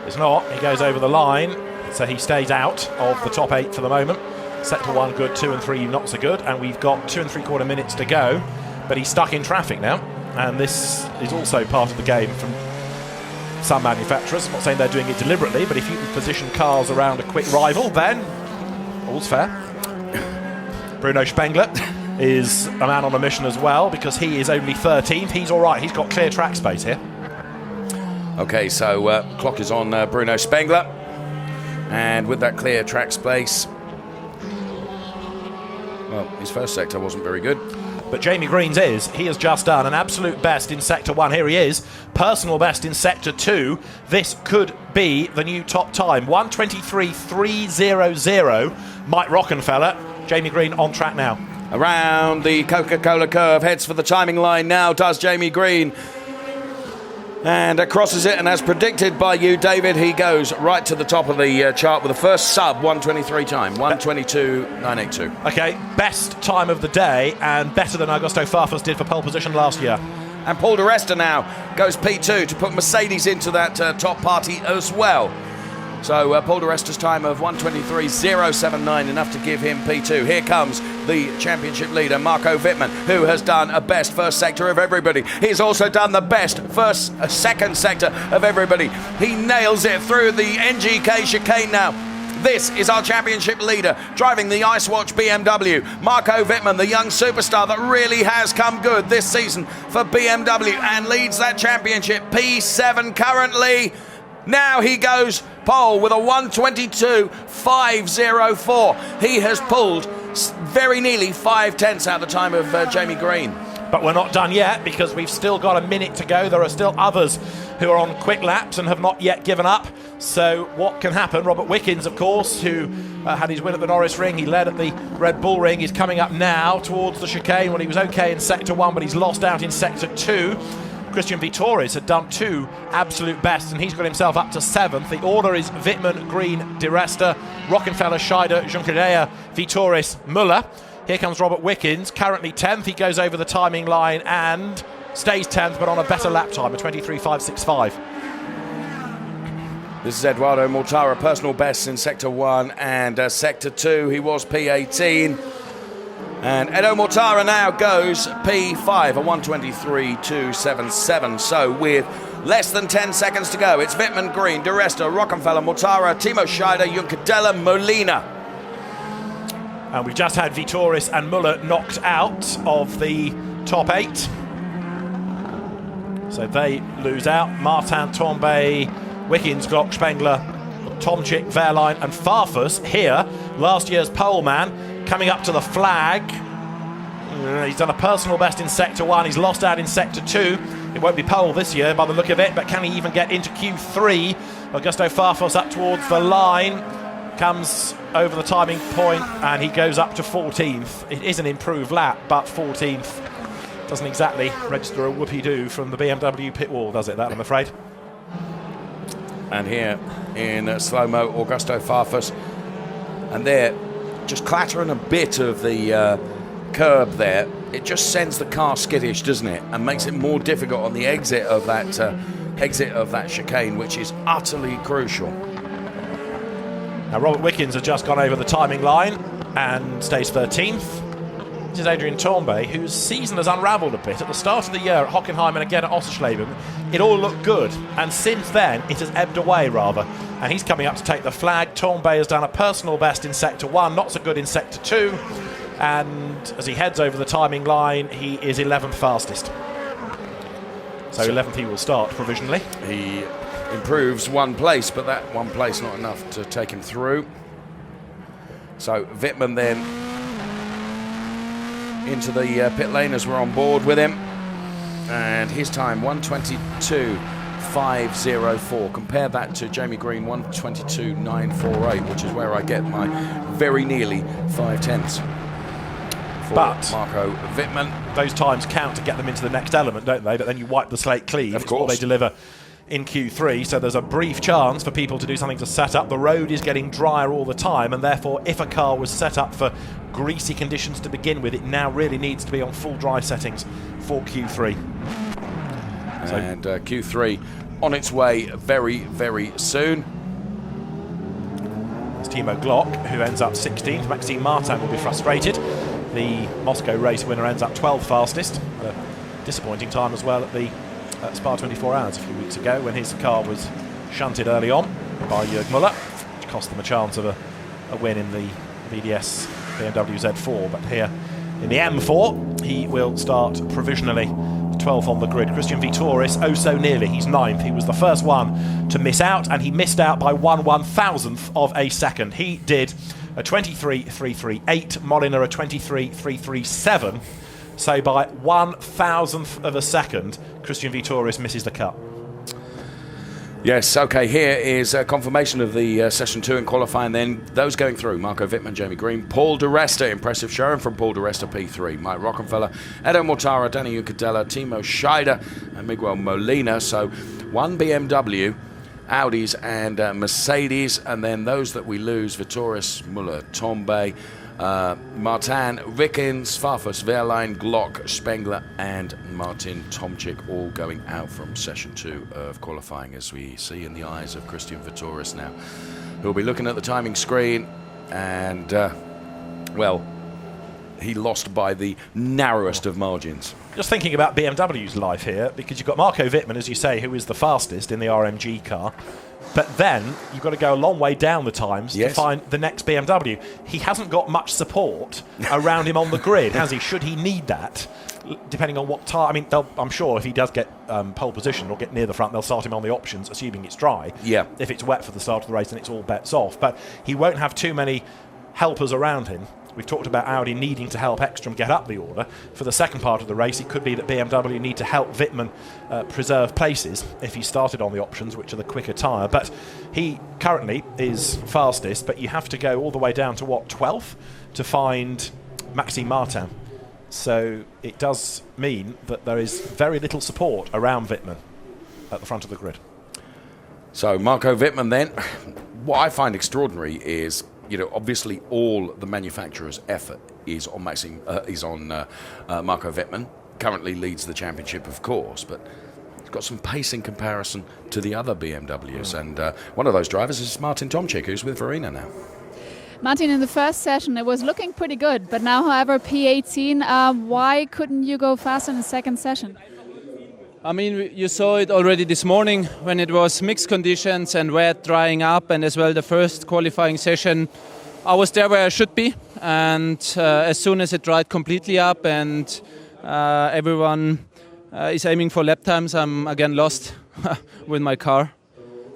It's not. He goes over the line, so he stays out of the top 8 for the moment. Sector 1 good, 2 and 3 not so good, and we've got 2 3/4 minutes to go. But he's stuck in traffic now, and this is also part of the game from some manufacturers. I'm not saying they're doing it deliberately, but if you can position cars around a quick rival, then all's fair. Bruno Spengler is a man on a mission as well, because he is only 13th. He's all right. He's got clear track space here. Okay, so clock is on Bruno Spengler. And with that clear track space, well, his first sector wasn't very good. But Jamie Green's is. He has just done an absolute best in Sector 1. Here he is. Personal best in Sector 2. This could be the new top time. 1:23.300. Mike Rockenfeller. Jamie Green on track now. Around the Coca-Cola curve, heads for the timing line now, does Jamie Green. And crosses it, and as predicted by you, David, he goes right to the top of the chart with the first sub 1:23 time, 1:22.982. Okay, best time of the day, and better than Augusto Farfus did for pole position last year. And Paul di Resta now goes P2 to put Mercedes into that top party as well. So Paul di Resta's time of 1:23.079, enough to give him P2. Here comes the championship leader, Marco Wittmann, who has done a best first sector of everybody. He's also done the best second sector of everybody. He nails it through the NGK chicane now. This is our championship leader, driving the Ice Watch BMW. Marco Wittmann, the young superstar that really has come good this season for BMW and leads that championship. P7 currently. Now he goes pole with a 1:22.504. He has pulled very nearly 5 tenths out of the time of Jamie Green. But we're not done yet, because we've still got a minute to go. There are still others who are on quick laps and have not yet given up. So what can happen? Robert Wickens, of course, who had his win at the Norris Ring. He led at the Red Bull Ring. He's coming up now towards the chicane when he was okay in Sector 1, but he's lost out in Sector 2. Christian Vitouris had done 2 absolute bests, and he's got himself up to 7th. The order is Wittmann, Green, De Resta, Rockenfeller, Scheider, Junqueira, Vitouris, Müller. Here comes Robert Wickens, currently 10th. He goes over the timing line and stays 10th, but on a better lap time, a 23.565. This is Eduardo Mortara, personal best in Sector 1 and Sector 2. He was P18. And Edo Mortara now goes P5, a 1:23.277. So with less than 10 seconds to go, it's Wittmann, Green, De Resta, Rockenfeller, Mortara, Timo Scheider, Juncadella, Molina. And we've just had Vitouris and Müller knocked out of the top 8. So they lose out. Martin, Tombe, Wickens, Glock, Spengler, Tomczyk, Wehrlein and Farfus here. Last year's pole man coming up to the flag. He's done a personal best in Sector 1. He's lost out in Sector 2. It won't be pole this year by the look of it, but can he even get into Q3? Augusto Farfus up towards the line. Comes over the timing point and he goes up to 14th. It is an improved lap, but 14th doesn't exactly register a whoopee-doo from the BMW pit wall, does it, that, I'm afraid? And here in slow-mo, Augusto Farfus. And they're just clattering a bit of the curb there. It just sends the car skittish, doesn't it? And makes it more difficult on the exit of that chicane, which is utterly crucial. Now Robert Wickens has just gone over the timing line and stays 13th. This is Adrian Tombe, whose season has unravelled a bit. At the start of the year at Hockenheim and again at Ossersleben, it all looked good. And since then, it has ebbed away, rather. And he's coming up to take the flag. Tombe has done a personal best in Sector 1, not so good in Sector 2. And as he heads over the timing line, he is 11th fastest. So 11th he will start provisionally. He improves 1 place, but that 1 place not enough to take him through. So Wittmann then into the pit lane as we're on board with him, and his time 1:22.504. Compare that to Jamie Green 1:22.948, which is where I get my very nearly 5/10 for but Marco Wittmann. Those times count to get them into the next element, don't they? But then you wipe the slate clean. Of course. What they deliver in Q3, so there's a brief chance for people to do something to set up. The road is getting drier all the time, and therefore if a car was set up for greasy conditions to begin with, it now really needs to be on full dry settings for Q3. And Q3 on its way very, very soon. It's Timo Glock, who ends up 16th. Maxime Martin will be frustrated. The Moscow race winner ends up 12th fastest. A disappointing time as well at the Spa 24 Hours a few weeks ago, when his car was shunted early on by Jörg Müller, which cost them a chance of a win in the VDS BMW Z4. But here in the M4, he will start provisionally 12th on the grid. Christian Vitouris, oh so nearly, he's 9th. He was the first one to miss out, and he missed out by 1/1000th of a second. He did a 23.338, Molina a 23.337. So by 1/1000th of a second, Christian Vitouris misses the cut. Yes, okay, here is a confirmation of the Session 2 in qualifying then. Those going through: Marco Wittmann, Jamie Green, Paul De Resta, impressive showing from Paul De Resta, P3, Mike Rockenfeller, Edo Mortara, Danny Juncadella, Timo Scheider and Miguel Molina. So 1 BMW, Audis and Mercedes, and then those that we lose: Vitouris, Müller, Tombe, Martin, Wickens, Farfus, Wehrlein, Glock, Spengler and Martin Tomczyk, all going out from Session 2 of qualifying, as we see in the eyes of Christian Vitouris now, who'll be looking at the timing screen, and well, he lost by the narrowest of margins. Just thinking about BMW's life here, because you've got Marco Wittmann, as you say, who is the fastest in the RMG car. But then you've got to go a long way down the times to find the next BMW. He hasn't got much support around him on the grid, has he? Should he need that, depending on what time? I mean, I'm sure if he does get pole position or get near the front, they'll start him on the options, assuming it's dry. Yeah. If it's wet for the start of the race, then it's all bets off. But he won't have too many helpers around him. We've talked about Audi needing to help Ekstrom get up the order. For the second part of the race, it could be that BMW need to help Wittmann preserve places if he started on the options, which are the quicker tyre. But he currently is fastest, but you have to go all the way down to, what, 12th to find Maxime Martin. So it does mean that there is very little support around Wittmann at the front of the grid. So Marco Wittmann then, what I find extraordinary is, obviously all the manufacturer's effort is on Marco Wittmann. Currently leads the championship, of course, but he's got some pace in comparison to the other BMWs. And one of those drivers is Martin Tomczyk, who's with Verena now. Martin, in the first session, it was looking pretty good, but now, however, P18, why couldn't you go faster in the second session? I mean, you saw it already this morning when it was mixed conditions and wet, drying up, and as well the first qualifying session. I was there where I should be, and as soon as it dried completely up and everyone is aiming for lap times, I'm again lost with my car.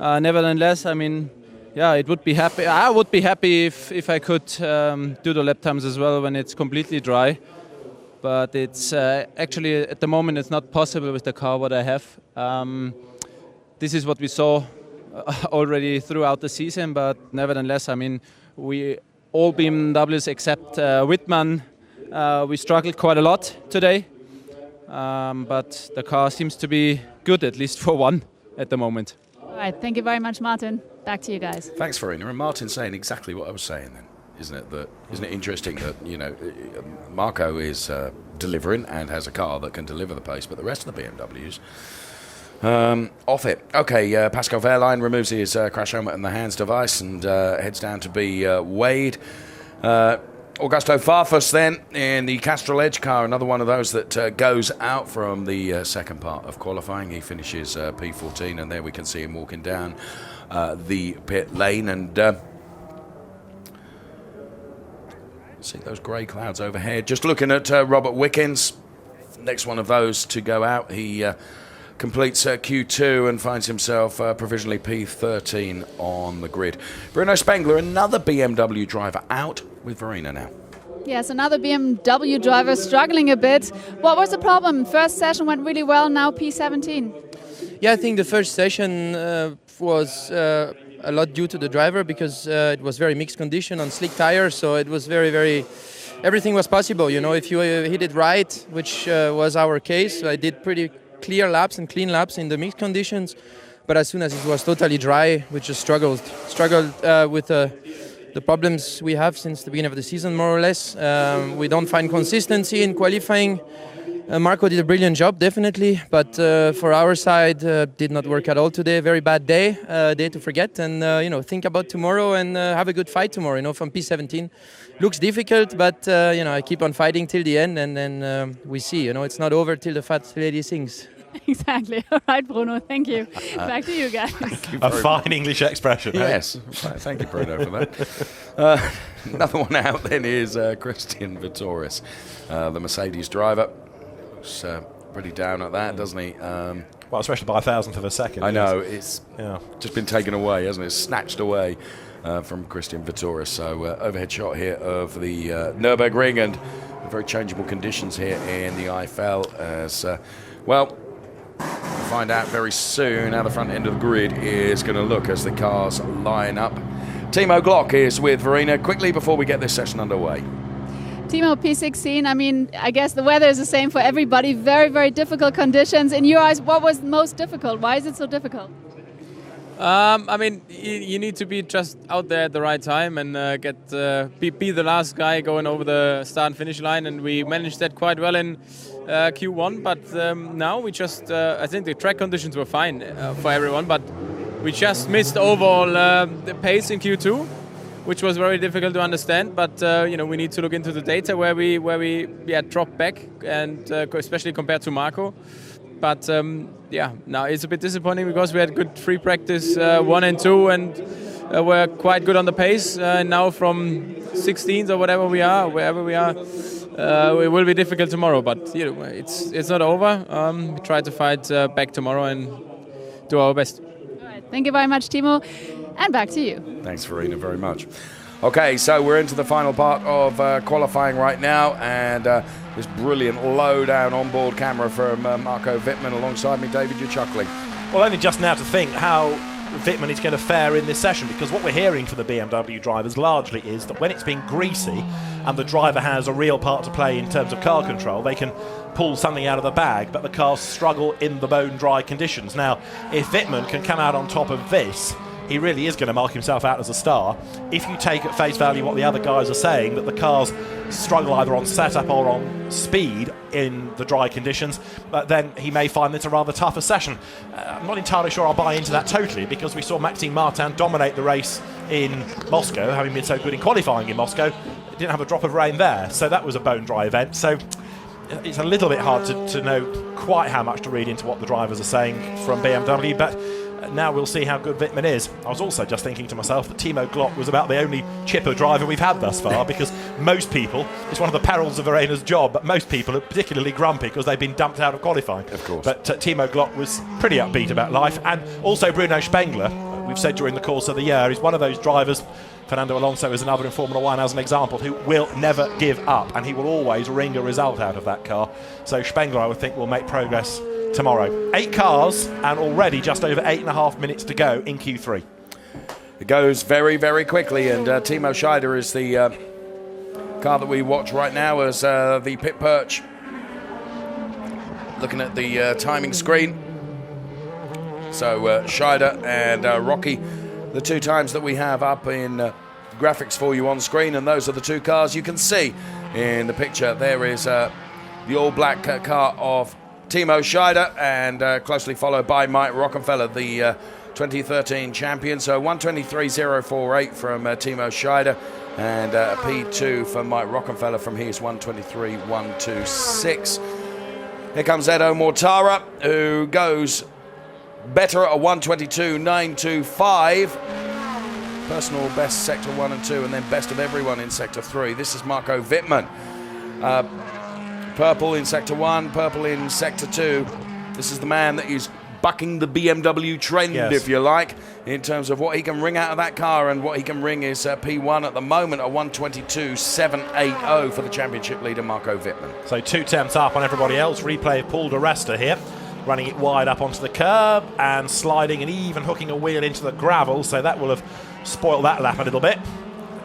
Nevertheless, I mean, yeah, it would be happy. I would be happy if I could do the lap times as well when it's completely dry. But it's actually, at the moment, it's not possible with the car what I have. This is what we saw already throughout the season, but nevertheless, I mean, we all BMWs except Wittmann, we struggled quite a lot today. But the car seems to be good, at least for one, at the moment. All right, thank you very much, Martin. Back to you guys. Thanks, Verena. And Martin's saying exactly what I was saying then. Isn't it interesting that, Marco is delivering and has a car that can deliver the pace, but the rest of the BMWs off it. Okay, Pascal Wehrlein removes his crash helmet and the hands device and heads down to be Wade. Augusto Farfus then in the Castrol Edge car, another one of those that goes out from the second part of qualifying. He finishes P14, and there we can see him walking down the pit lane. And see those grey clouds overhead. Just looking at Robert Wickens, next one of those to go out. He completes Q2 and finds himself provisionally P13 on the grid. Bruno Spengler, another BMW driver, out with Verena now. Yes, another BMW driver struggling a bit. What was the problem? First session went really well, now P17. Yeah, I think the first session was a lot due to the driver because it was very mixed condition on slick tires, so it was very everything was possible. If you hit it right, which was our case. I did pretty clear laps and clean laps in the mixed conditions, but as soon as it was totally dry, we just struggled with the problems we have since the beginning of the season, more or less. We don't find consistency in qualifying. Marco did a brilliant job, definitely, but for our side, did not work at all today. Very bad day to forget, and think about tomorrow and have a good fight tomorrow. From P17, looks difficult, but I keep on fighting till the end, and then we see. It's not over till the fat lady sings. Exactly. All right, Bruno. Thank you. Back to you guys. A fine English expression. Yes. Thank you, Bruno, for that. Another one out then is Christian Vittoris, the Mercedes driver. Looks pretty down at that, doesn't he? Well, especially by a thousandth of a second. I know. It's just been taken away, hasn't it? Snatched away from Christian Vittoris. So overhead shot here of the Nürburgring and very changeable conditions here in the Eifel. As we'll find out very soon how the front end of the grid is going to look as the cars line up. Timo Glock is with Verena quickly before we get this session underway. Timo, P16, I mean, I guess the weather is the same for everybody. Very, very difficult conditions. In your eyes, what was most difficult? Why is it so difficult? I mean, you need to be just out there at the right time and be the last guy going over the start and finish line. And we managed that quite well in Q1. But now we just, I think the track conditions were fine for everyone. But we just missed overall the pace in Q2, which was very difficult to understand. But we need to look into the data where we dropped back, and especially compared to Marco. But now it's a bit disappointing because we had good free practice 1 and 2, and we're quite good on the pace. Now from 16th or whatever we are, wherever we are, it will be difficult tomorrow. But it's not over. We try to fight back tomorrow and do our best. All right. Thank you very much, Timo. And back to you. Thanks, Verena, very much. Okay, so we're into the final part of qualifying right now, and this brilliant low-down onboard camera from Marco Wittmann alongside me. David, you're chuckling. Well, only just now to think how Wittmann is going to fare in this session, because what we're hearing from the BMW drivers largely is that when it's been greasy and the driver has a real part to play in terms of car control, they can pull something out of the bag, but the cars struggle in the bone dry conditions. Now, if Wittmann can come out on top of this, he really is going to mark himself out as a star. If you take at face value what the other guys are saying, that the cars struggle either on setup or on speed in the dry conditions, then he may find this a rather tougher session. I'm not entirely sure I'll buy into that totally, because we saw Maxime Martin dominate the race in Moscow, having been so good in qualifying in Moscow. Didn't have a drop of rain there, so that was a bone dry event. So it's a little bit hard to know quite how much to read into what the drivers are saying from BMW, but now we'll see how good Wittmann is. I was also just thinking to myself that Timo Glock was about the only chipper driver we've had thus far, because most people, it's one of the perils of Arena's job, but most people are particularly grumpy because they've been dumped out of qualifying. Of course. But Timo Glock was pretty upbeat about life. And also Bruno Spengler, we've said during the course of the year, is one of those drivers. Fernando Alonso is another in Formula 1 as an example, who will never give up, and he will always wring a result out of that car. So Spengler, I would think, will make progress tomorrow. 8 cars and already just over 8.5 minutes to go in Q3. It goes very, very quickly, and Timo Scheider is the car that we watch right now as the pit perch. Looking at the timing screen. So Scheider and Rocky, the 2 times that we have up in graphics for you on screen, and those are the 2 cars you can see in the picture. There is the all-black car of Timo Scheider, and closely followed by Mike Rockenfeller, the 2013 champion. So 123.048 from Timo Scheider, and a P2 for Mike Rockenfeller from his 123.126. Here comes Edo Mortara, who goes better at a 122.925. Personal best sector 1 and 2, and then best of everyone in sector 3. This is Marco Wittmann. Purple in sector 1, purple in sector 2. This is the man that is bucking the BMW trend, yes, if you like, in terms of what he can wring out of that car, and what he can wring is P1 at the moment, a 122.780 for the championship leader, Marco Wittmann. So 2 temps up on everybody else. Replay of Paul di Resta here, running it wide up onto the curb and sliding and even hooking a wheel into the gravel, so that will have spoiled that lap a little bit.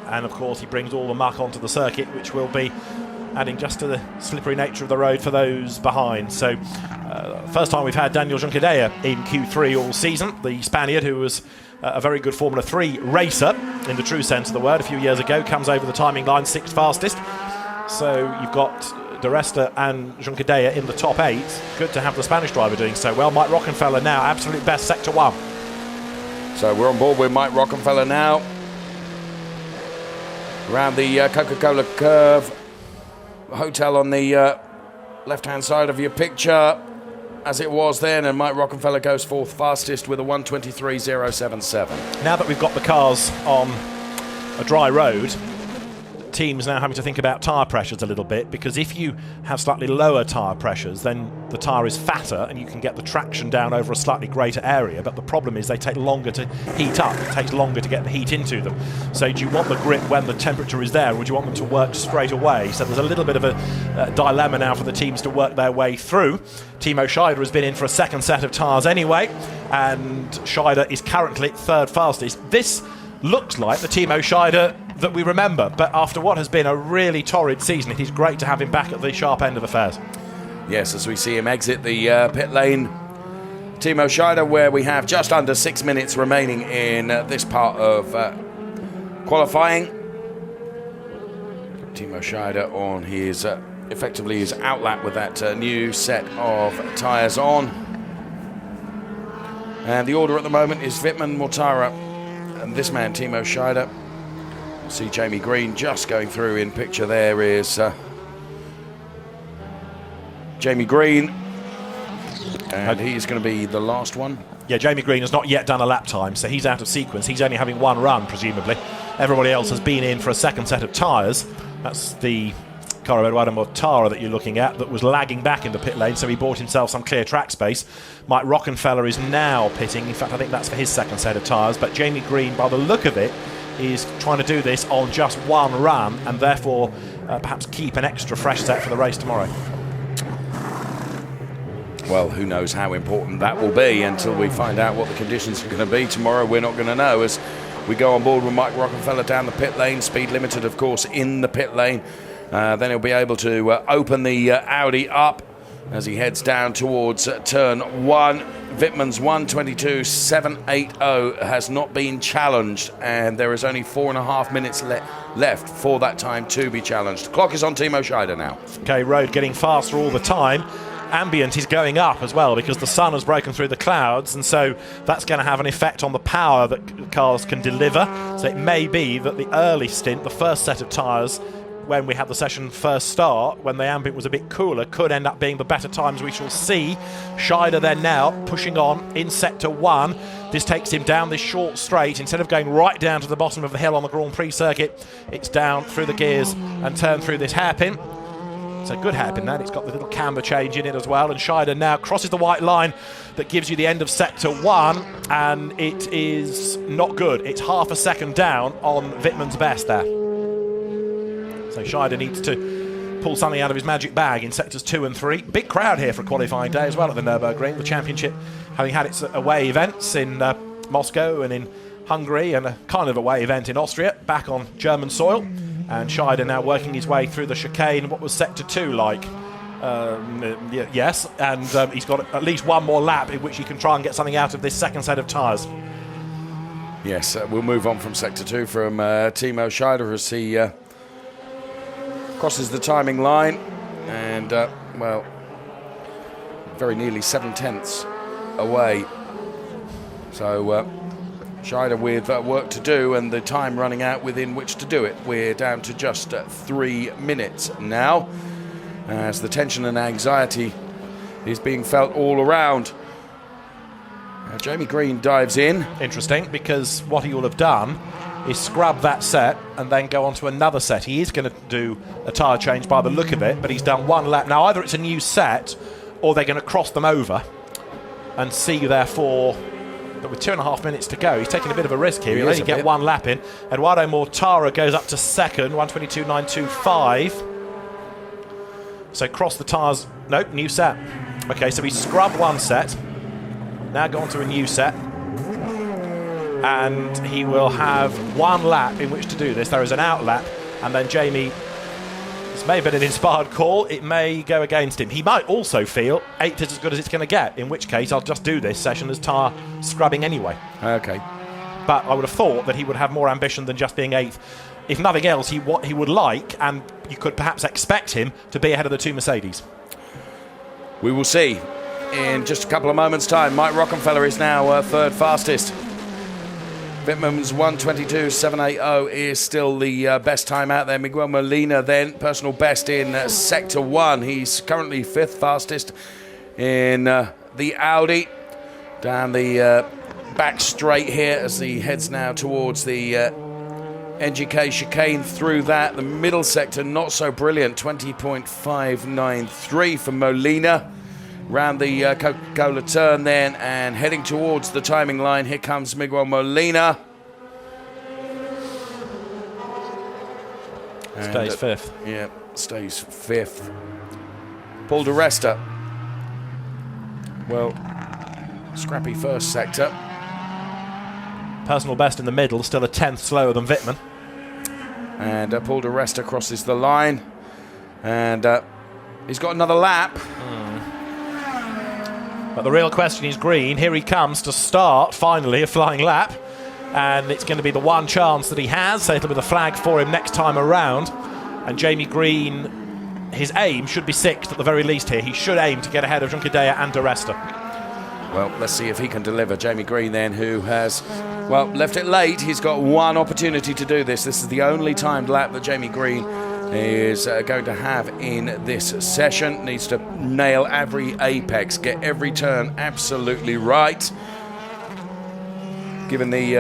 And of course he brings all the muck onto the circuit, which will be adding just to the slippery nature of the road for those behind. So first time we've had Daniel Junqueira in Q3 all season, the Spaniard who was a very good Formula 3 racer in the true sense of the word a few years ago, comes over the timing line 6th fastest. So you've got di Resta and Junqueira in the top 8. Good to have the Spanish driver doing so well. Mike Rockenfeller now absolute best sector 1. So we're on board with Mike Rockenfeller now around the Coca-Cola curve. Hotel on the left-hand side of your picture, as it was then, and Mike Rockenfeller goes 4th fastest with a 123.077. Now that we've got the cars on a dry road, teams now having to think about tyre pressures a little bit, because if you have slightly lower tyre pressures, then the tyre is fatter and you can get the traction down over a slightly greater area, but the problem is they take longer to heat up. It takes longer to get the heat into them. So do you want the grip when the temperature is there, or would you want them to work straight away? So there's a little bit of a dilemma now for the teams to work their way through. Timo Scheider has been in for a 2nd set of tyres anyway, and Scheider is currently 3rd fastest. This looks like the Timo Scheider that we remember, but after what has been a really torrid season, it is great to have him back at the sharp end of affairs. Yes, as we see him exit the pit lane, Timo Scheider, where we have just under 6 minutes remaining in this part of qualifying. Timo Scheider on his effectively his outlap with that new set of tyres on. And the order at the moment is Wittmann, Mortara, and this man, Timo Scheider. See Jamie Green just going through in picture. There is Jamie Green, and he's going to be the last one. Yeah, Jamie Green has not yet done a lap time, so he's out of sequence. He's only having 1 run, presumably. Everybody else has been in for a 2nd set of tyres. That's the Caro Eduardo Mortara that you're looking at, that was lagging back in the pit lane, so he bought himself some clear track space. Mike Rockenfeller is now pitting. In fact, I think that's for his 2nd set of tyres, but Jamie Green, by the look of it, is trying to do this on just one run and therefore perhaps keep an extra fresh set for the race tomorrow. Well, who knows how important that will be until we find out what the conditions are going to be tomorrow. We're not going to know as we go on board with Mike Rockenfeller down the pit lane, speed limited, of course, in the pit lane. Then he'll be able to open the Audi up as he heads down towards turn 1. Wittmann's 1:22.780 has not been challenged, and there is only 4.5 minutes left for that time to be challenged. Clock is on Timo Scheider now. Okay, road getting faster all the time. Ambient is going up as well because the sun has broken through the clouds, and so that's going to have an effect on the power that cars can deliver. So it may be that the early stint, the first set of tyres, when we had the session first start, when the ambient was a bit cooler, could end up being the better times we shall see. Scheider then now pushing on in sector 1. This takes him down this short straight. Instead of going right down to the bottom of the hill on the Grand Prix circuit, it's down through the gears and turn through this hairpin. It's a good hairpin that. It's got the little camber change in it as well. And Scheider now crosses the white line that gives you the end of sector 1, and it is not good. It's half a second down on Wittmann's best there. So Scheider needs to pull something out of his magic bag in sectors 2 and 3. Big crowd here for a qualifying day as well at the Nürburgring. The championship having had its away events in Moscow and in Hungary, and a kind of away event in Austria, back on German soil. And Scheider now working his way through the chicane. What was sector 2 like? Yes, and he's got at least one more lap in which he can try and get something out of this second set of tyres. Yes, we'll move on from sector 2 from Timo Scheider as he crosses the timing line, and well, very nearly 7/10 away. So Scheider with work to do and the time running out within which to do it. We're down to just 3 minutes now as the tension and anxiety is being felt all around. Jamie Green dives in. Interesting, because what he will have done is scrub that set and then go on to another set. He is going to do a tyre change by the look of it, but he's done one lap. Now either it's a new set or they're going to cross them over and see therefore that with 2.5 minutes to go, he's taking a bit of a risk here. He'll only get one lap in. Eduardo Mortara goes up to second, 1:22.925. So cross the tyres. Nope, new set. Okay, so he scrubbed one set. Now go on to a new set. And he will have one lap in which to do this. There is an out lap, and then Jamie, this may have been an inspired call, it may go against him. He might also feel 8th is as good as it's going to get, in which case I'll just do this session as tyre scrubbing anyway. Okay. But I would have thought that he would have more ambition than just being 8th. If nothing else, what he would like, and you could perhaps expect him to be ahead of the 2 Mercedes. We will see in just a couple of moments' time. Mike Rockenfeller is now third fastest. Wittmann's 1:22.780 is still the best time out there. Miguel Molina then, personal best in sector 1. He's currently 5th fastest in the Audi. Down the back straight here as he heads now towards the NGK chicane through that. The middle sector not so brilliant, 20.593 for Molina. Round the Coca-Cola turn then and heading towards the timing line. Here comes Miguel Molina. Stays 5th. Yeah, stays 5th. Paul Di Resta. Well, scrappy first sector. Personal best in the middle, still a 10th slower than Wittmann. And Paul Di Resta crosses the line. And he's got another lap. But the real question is Green. Here he comes to start, finally, a flying lap. And it's going to be the one chance that he has, so it'll be the flag for him next time around. And Jamie Green, his aim should be 6th at the very least here. He should aim to get ahead of Junqueira and Di Resta. Well, let's see if he can deliver. Jamie Green then, who has, well, left it late. He's got one opportunity to do this. This is the only timed lap that Jamie Green is going to have in this session. Needs to nail every apex, get every turn absolutely right. Giving the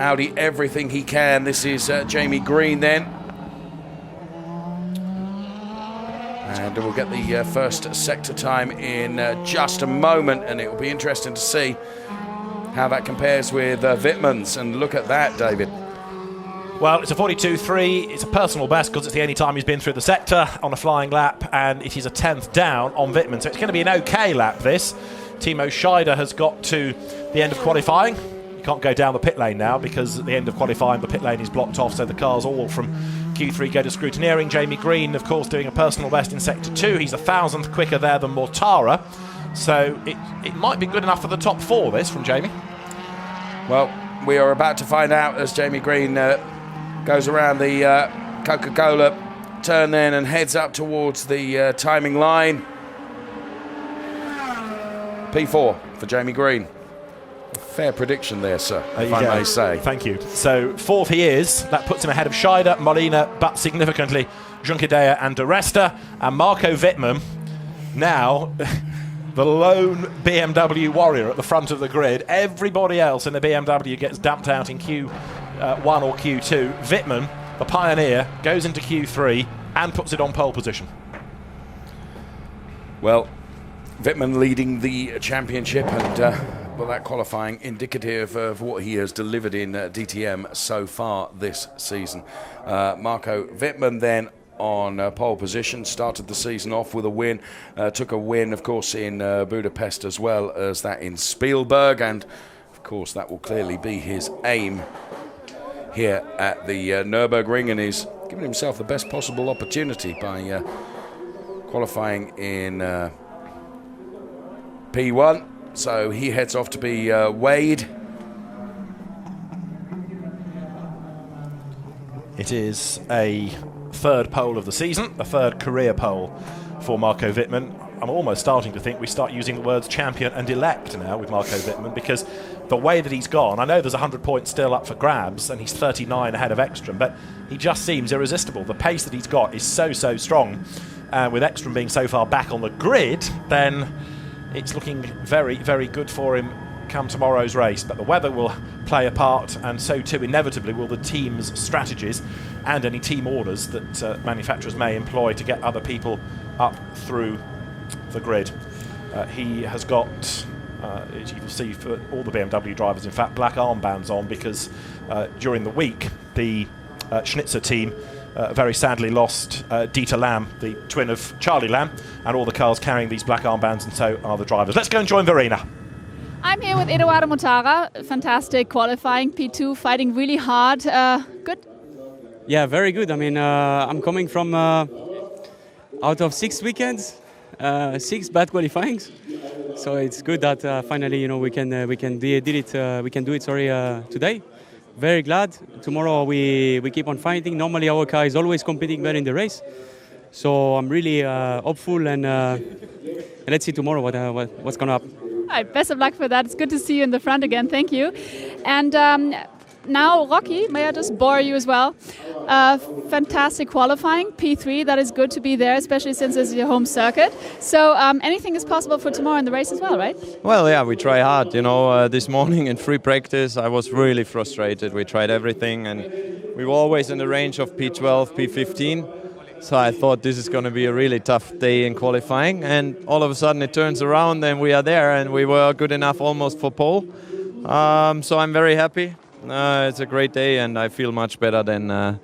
Audi everything he can. This is Jamie Green then. And we'll get the first sector time in just a moment, and it will be interesting to see how that compares with Wittmann's. And look at that, David. Well, it's a 42.3. It's a personal best because it's the only time he's been through the sector on a flying lap, and it is a 10th down on Wittmann. So it's going to be an okay lap, this. Timo Scheider has got to the end of qualifying. You can't go down the pit lane now because at the end of qualifying the pit lane is blocked off, so the cars all from Q3 go to scrutineering. Jamie Green, of course, doing a personal best in Sector 2. He's 1,000th quicker there than Mortara. So it might be good enough for the top 4, this, from Jamie. Well, we are about to find out as Jamie Green goes around the Coca-Cola turn then and heads up towards the timing line. P4 for Jamie Green. Fair prediction there, sir, if I may say. Thank you. So 4th he is. That puts him ahead of Scheider, Molina, but significantly Junqueira and De Resta. And Marco Wittmann, now the lone BMW warrior at the front of the grid. Everybody else in the BMW gets dumped out in Q1 or Q2. Wittmann, the pioneer, goes into Q3 and puts it on pole position. Well, Wittmann leading the championship, and well, that qualifying indicative of what he has delivered in DTM so far this season. Marco Wittmann then on pole position, started the season off with a win, took a win, of course, in Budapest as well as that in Spielberg, and of course that will clearly be his aim here at the Nürburgring, and he's given himself the best possible opportunity by qualifying in P1, so he heads off to be weighed. It is a 3rd pole of the season, a 3rd career pole for Marco Wittmann. I'm almost starting to think we start using the words champion and elect now with Marco Wittmann, because the way that he's gone, I know there's 100 points still up for grabs and he's 39 ahead of Ekstrom, but he just seems irresistible. The pace that he's got is so strong, and with Ekstrom being so far back on the grid, then it's looking very good for him come tomorrow's race. But the weather will play a part, and so too inevitably will the team's strategies and any team orders that manufacturers may employ to get other people up through the grid. He has got, as you can see for all the BMW drivers, in fact, black armbands on, because during the week the Schnitzer team very sadly lost Dieter Lamm, the twin of Charlie Lamm, and all the cars carrying these black armbands, and so are the drivers. Let's go and join Verena. I'm here with Eduardo Mortara. Fantastic qualifying, P2, fighting really hard. Good? Yeah, very good. I mean, I'm coming from out of 6 weekends, 6 bad qualifyings. So it's good that finally, we can do it today. Very glad. Tomorrow we keep on fighting. Normally our car is always competing well in the race. So I'm really hopeful, and let's see tomorrow what's going to happen. All right, best of luck for that. It's good to see you in the front again. Thank you. And now, Rocky, may I just bore you as well? Fantastic qualifying, P3. That is good to be there, especially since it's your home circuit. So anything is possible for tomorrow in the race as well, right? Well, yeah, we try hard. This morning in free practice, I was really frustrated. We tried everything, and we were always in the range of P12, P15. So I thought this is going to be a really tough day in qualifying, and all of a sudden it turns around and we are there, and we were good enough almost for pole. So I'm very happy. It's a great day, and I feel much better than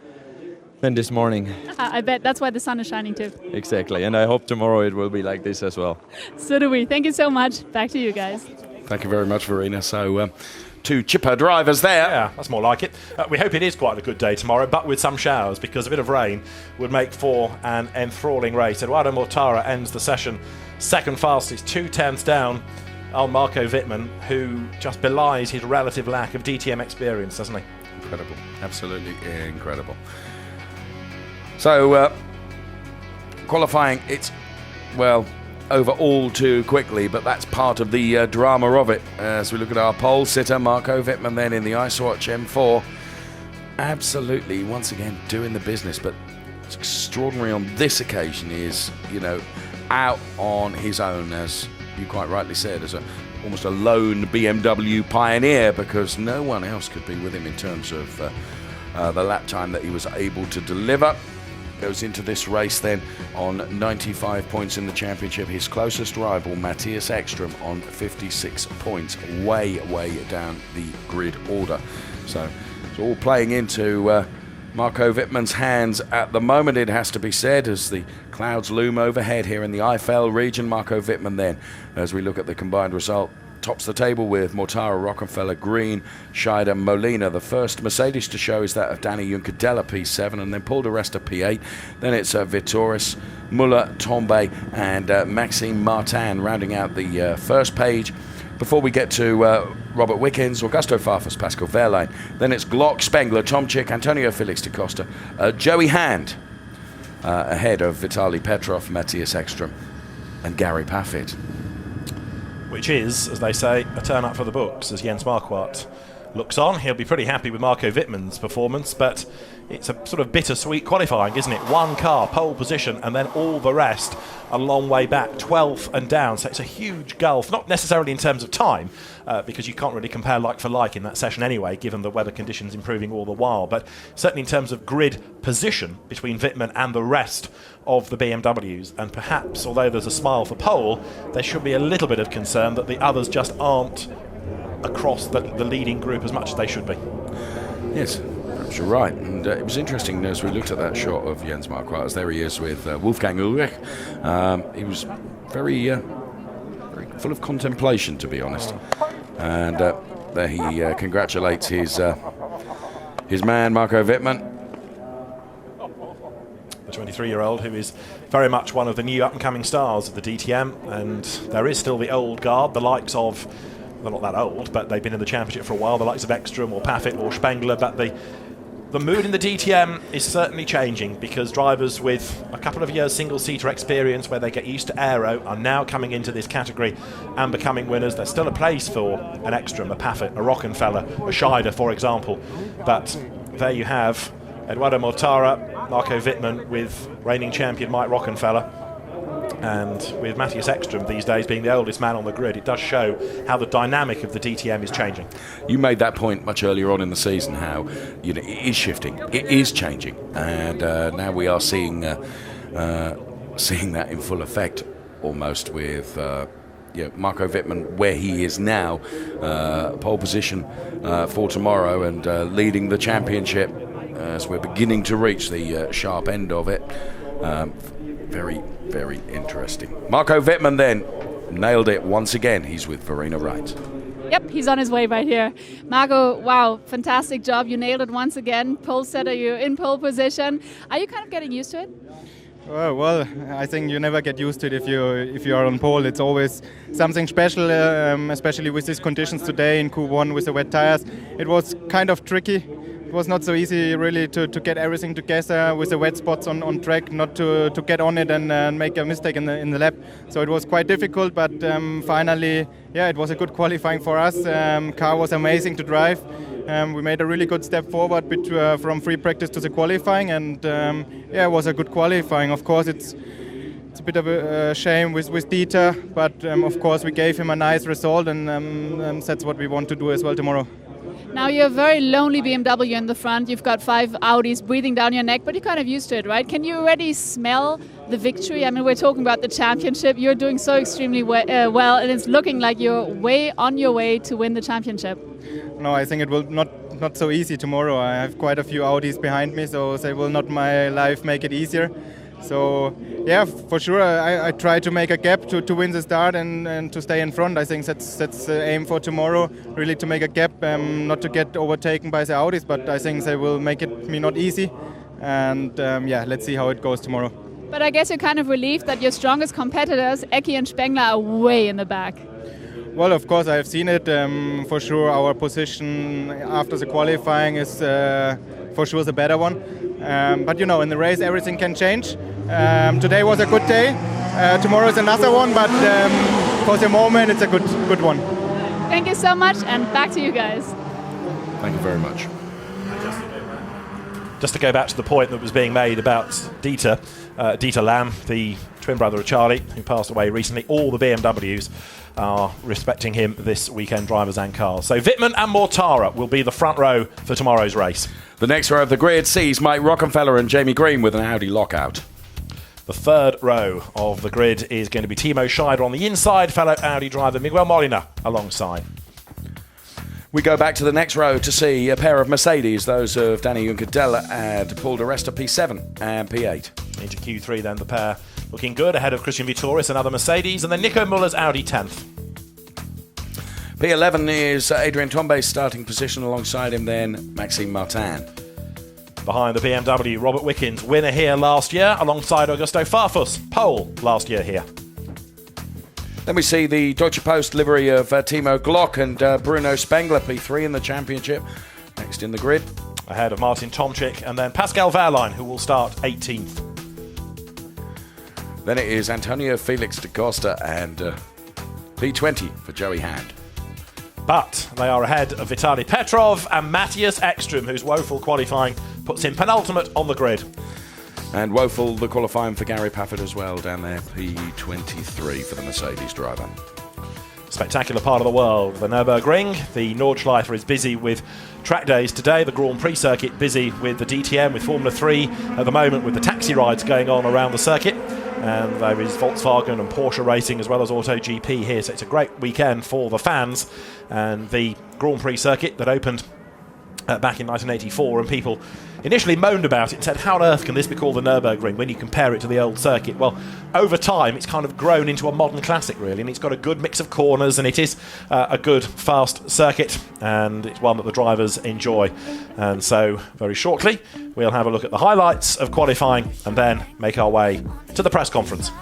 this morning. I bet that's why the sun is shining too. Exactly, and I hope tomorrow it will be like this as well. So do we. Thank you so much. Back to you guys. Thank you very much, Verena. So 2 chipper drivers there. Yeah, that's more like it. We hope it is quite a good day tomorrow, but with some showers, because a bit of rain would make for an enthralling race. Eduardo Mortara ends the session 2nd fastest, 2 tenths down on Marco Wittmann, who just belies his relative lack of DTM experience, doesn't he? Incredible. Absolutely incredible. So, qualifying, it's, well, over all too quickly, but that's part of the drama of it. As we look at our pole sitter, Marco Wittmann, then in the Icewatch M4, absolutely, once again, doing the business. But it's extraordinary on this occasion is, out on his own, as you quite rightly said, as almost a lone BMW pioneer, because no one else could be with him in terms of the lap time that he was able to deliver. Goes into this race then on 95 points in the championship. His closest rival, Matthias Ekstrom, on 56 points, way down the grid order. So it's all playing into Marco Wittmann's hands at the moment, it has to be said, as the clouds loom overhead here in the Eifel region. Marco Wittmann then, as we look at the combined result, tops the table with Mortara, Rockefeller, Green, Scheider, Molina. The first Mercedes to show is that of Danny Juncadella, P7, and then Paul de Resta, P8. Then it's Vitoris, Muller, Tombe, and Maxime Martin rounding out the first page. Before we get to Robert Wickens, Augusto Farfus, Pascal Wehrlein, then it's Glock, Spengler, Tom Chick, Antonio Felix da Costa, Joey Hand ahead of Vitaly Petrov, Matthias Ekström, and Gary Paffett. Which is, as they say, a turn up for the books as Jens Marquardt looks on. He'll be pretty happy with Marco Wittmann's performance, but it's a sort of bittersweet qualifying, isn't it? One car, pole position, and then all the rest a long way back, 12th and down. So it's a huge gulf, not necessarily in terms of time, because you can't really compare like for like in that session anyway, given the weather conditions improving all the while, but certainly in terms of grid position between Wittmann and the rest of the BMWs. And perhaps, although there's a smile for pole, there should be a little bit of concern that the others just aren't across the leading group as much as they should be. Yes, perhaps you're right. And it was interesting as we looked at that shot of Jens Marquardt, as there he is with Wolfgang Ulrich. He was very, very full of contemplation, to be honest. And there he congratulates his man, Marco Wittmann. The 23-year-old who is very much one of the new up-and-coming stars of the DTM, and there is still the old guard, the likes of, they're not that old, but they've been in the championship for a while, the likes of Ekström or Paffett or Spengler, but the mood in the DTM is certainly changing, because drivers with a couple of years single-seater experience where they get used to aero are now coming into this category and becoming winners. There's still a place for an Ekström, a Paffett, a Rockenfeller, a Scheider, for example, but there you have Eduardo Mortara, Marco Wittmann with reigning champion Mike Rockenfeller, and with Matthias Ekström these days being the oldest man on the grid. It does show how the dynamic of the DTM is changing. You made that point much earlier on in the season, how it is shifting, it is changing, and now we are seeing that in full effect, almost with Marco Wittmann where he is now, pole position for tomorrow, and leading the championship as we're beginning to reach the sharp end of it. Very, very interesting. Marco Wittmann then nailed it once again. He's with Verena Wright. Yep, he's on his way right here. Marco, wow, fantastic job. You nailed it once again. Pole setter, you're in pole position. Are you kind of getting used to it? Well, I think you never get used to it if you are on pole. It's always something special, especially with these conditions today in Q1 with the wet tires. It was kind of tricky. It was not so easy really to get everything together with the wet spots on track, not to get on it and make a mistake in the lap. So it was quite difficult, but finally, it was a good qualifying for us. Car was amazing to drive. We made a really good step forward from free practice to the qualifying, and it was a good qualifying. Of course, it's a bit of a shame with Dieter, but of course we gave him a nice result, and that's what we want to do as well tomorrow. Now you're a very lonely BMW in the front. You've got 5 Audis breathing down your neck, but you're kind of used to it, right? Can you already smell the victory? I mean, we're talking about the championship. You're doing so extremely well, and it's looking like you're way on your way to win the championship. No, I think it will not so easy tomorrow. I have quite a few Audis behind me, so they will not my life make it easier. So for sure, I try to make a gap to win the start and to stay in front. I think that's the aim for tomorrow, really to make a gap, not to get overtaken by the Audis, but I think they will make it me not easy. And let's see how it goes tomorrow. But I guess you're kind of relieved that your strongest competitors, Ecki and Spengler, are way in the back. Well, of course, I have seen it. For sure, our position after the qualifying is for sure the better one. But in the race, everything can change. Today was a good day. Tomorrow is another one, but for the moment, it's a good one. Thank you so much, and back to you guys. Thank you very much. Just to go back to the point that was being made about Dieter Lamm, the twin brother of Charlie, who passed away recently, all the BMWs are respecting him this weekend, drivers and cars. So Wittmann and Mortara will be the front row for tomorrow's race. The next row of the grid sees Mike Rockefeller and Jamie Green with an Audi lockout. The third row of the grid is going to be Timo Scheider on the inside, fellow Audi driver Miguel Molina alongside. We go back to the next row to see a pair of Mercedes, those of Danny Juncadella and Paul Di Resta, P7 and P8. Into Q3 then, the pair looking good ahead of Christian Vitoris, another Mercedes, and then Nico Muller's Audi 10th. P11 is Adrian Tombe's starting position, alongside him then Maxime Martin. Behind the BMW, Robert Wickens, winner here last year, alongside Augusto Farfus, pole last year here. Then we see the Deutsche Post livery of Timo Glock and Bruno Spengler, P3 in the championship, next in the grid. Ahead of Martin Tomczyk, and then Pascal Wehrlein, who will start 18th. Then it is Antonio Felix da Costa and P20 for Joey Hand. But they are ahead of Vitaly Petrov and Matthias Ekström, whose woeful qualifying puts him penultimate on the grid. And woeful the qualifying for Gary Pafford as well, down there, P23 for the Mercedes driver. Spectacular part of the world, the Nürburgring. The Nordschleife is busy with track days today. The Grand Prix circuit busy with the DTM, with Formula 3 at the moment, with the taxi rides going on around the circuit. And there is Volkswagen and Porsche racing, as well as AutoGP here. So it's a great weekend for the fans. And the Grand Prix circuit that opened back in 1984, and people initially moaned about it and said, how on earth can this be called the Nürburgring when you compare it to the old circuit? Well, over time it's kind of grown into a modern classic, really, and it's got a good mix of corners, and it is a good fast circuit, and it's one that the drivers enjoy. And so very shortly we'll have a look at the highlights of qualifying and then make our way to the press conference.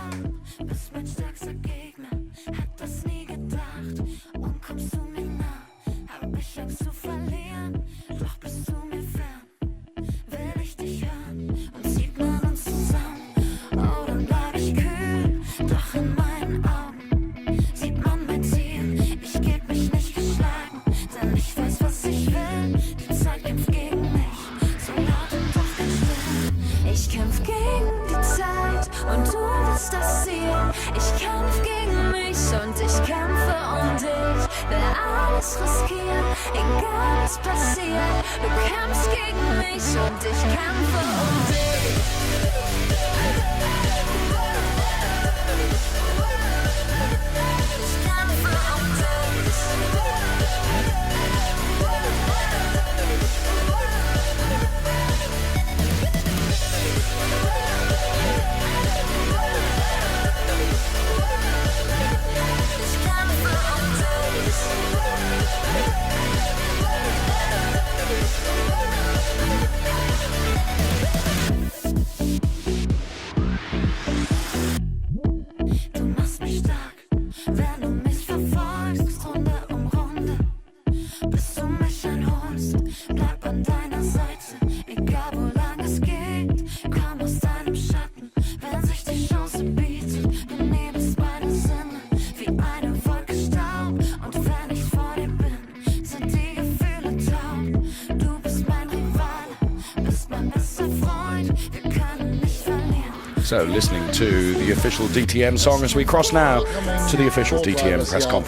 Ich kämpf gegen mich und ich kämpfe um dich. Will alles riskieren, egal was passiert. Du kämpfst gegen mich und ich kämpfe um dich. Ich kämpfe um dich. So listening to the official DTM song as we cross now to the official DTM press conference.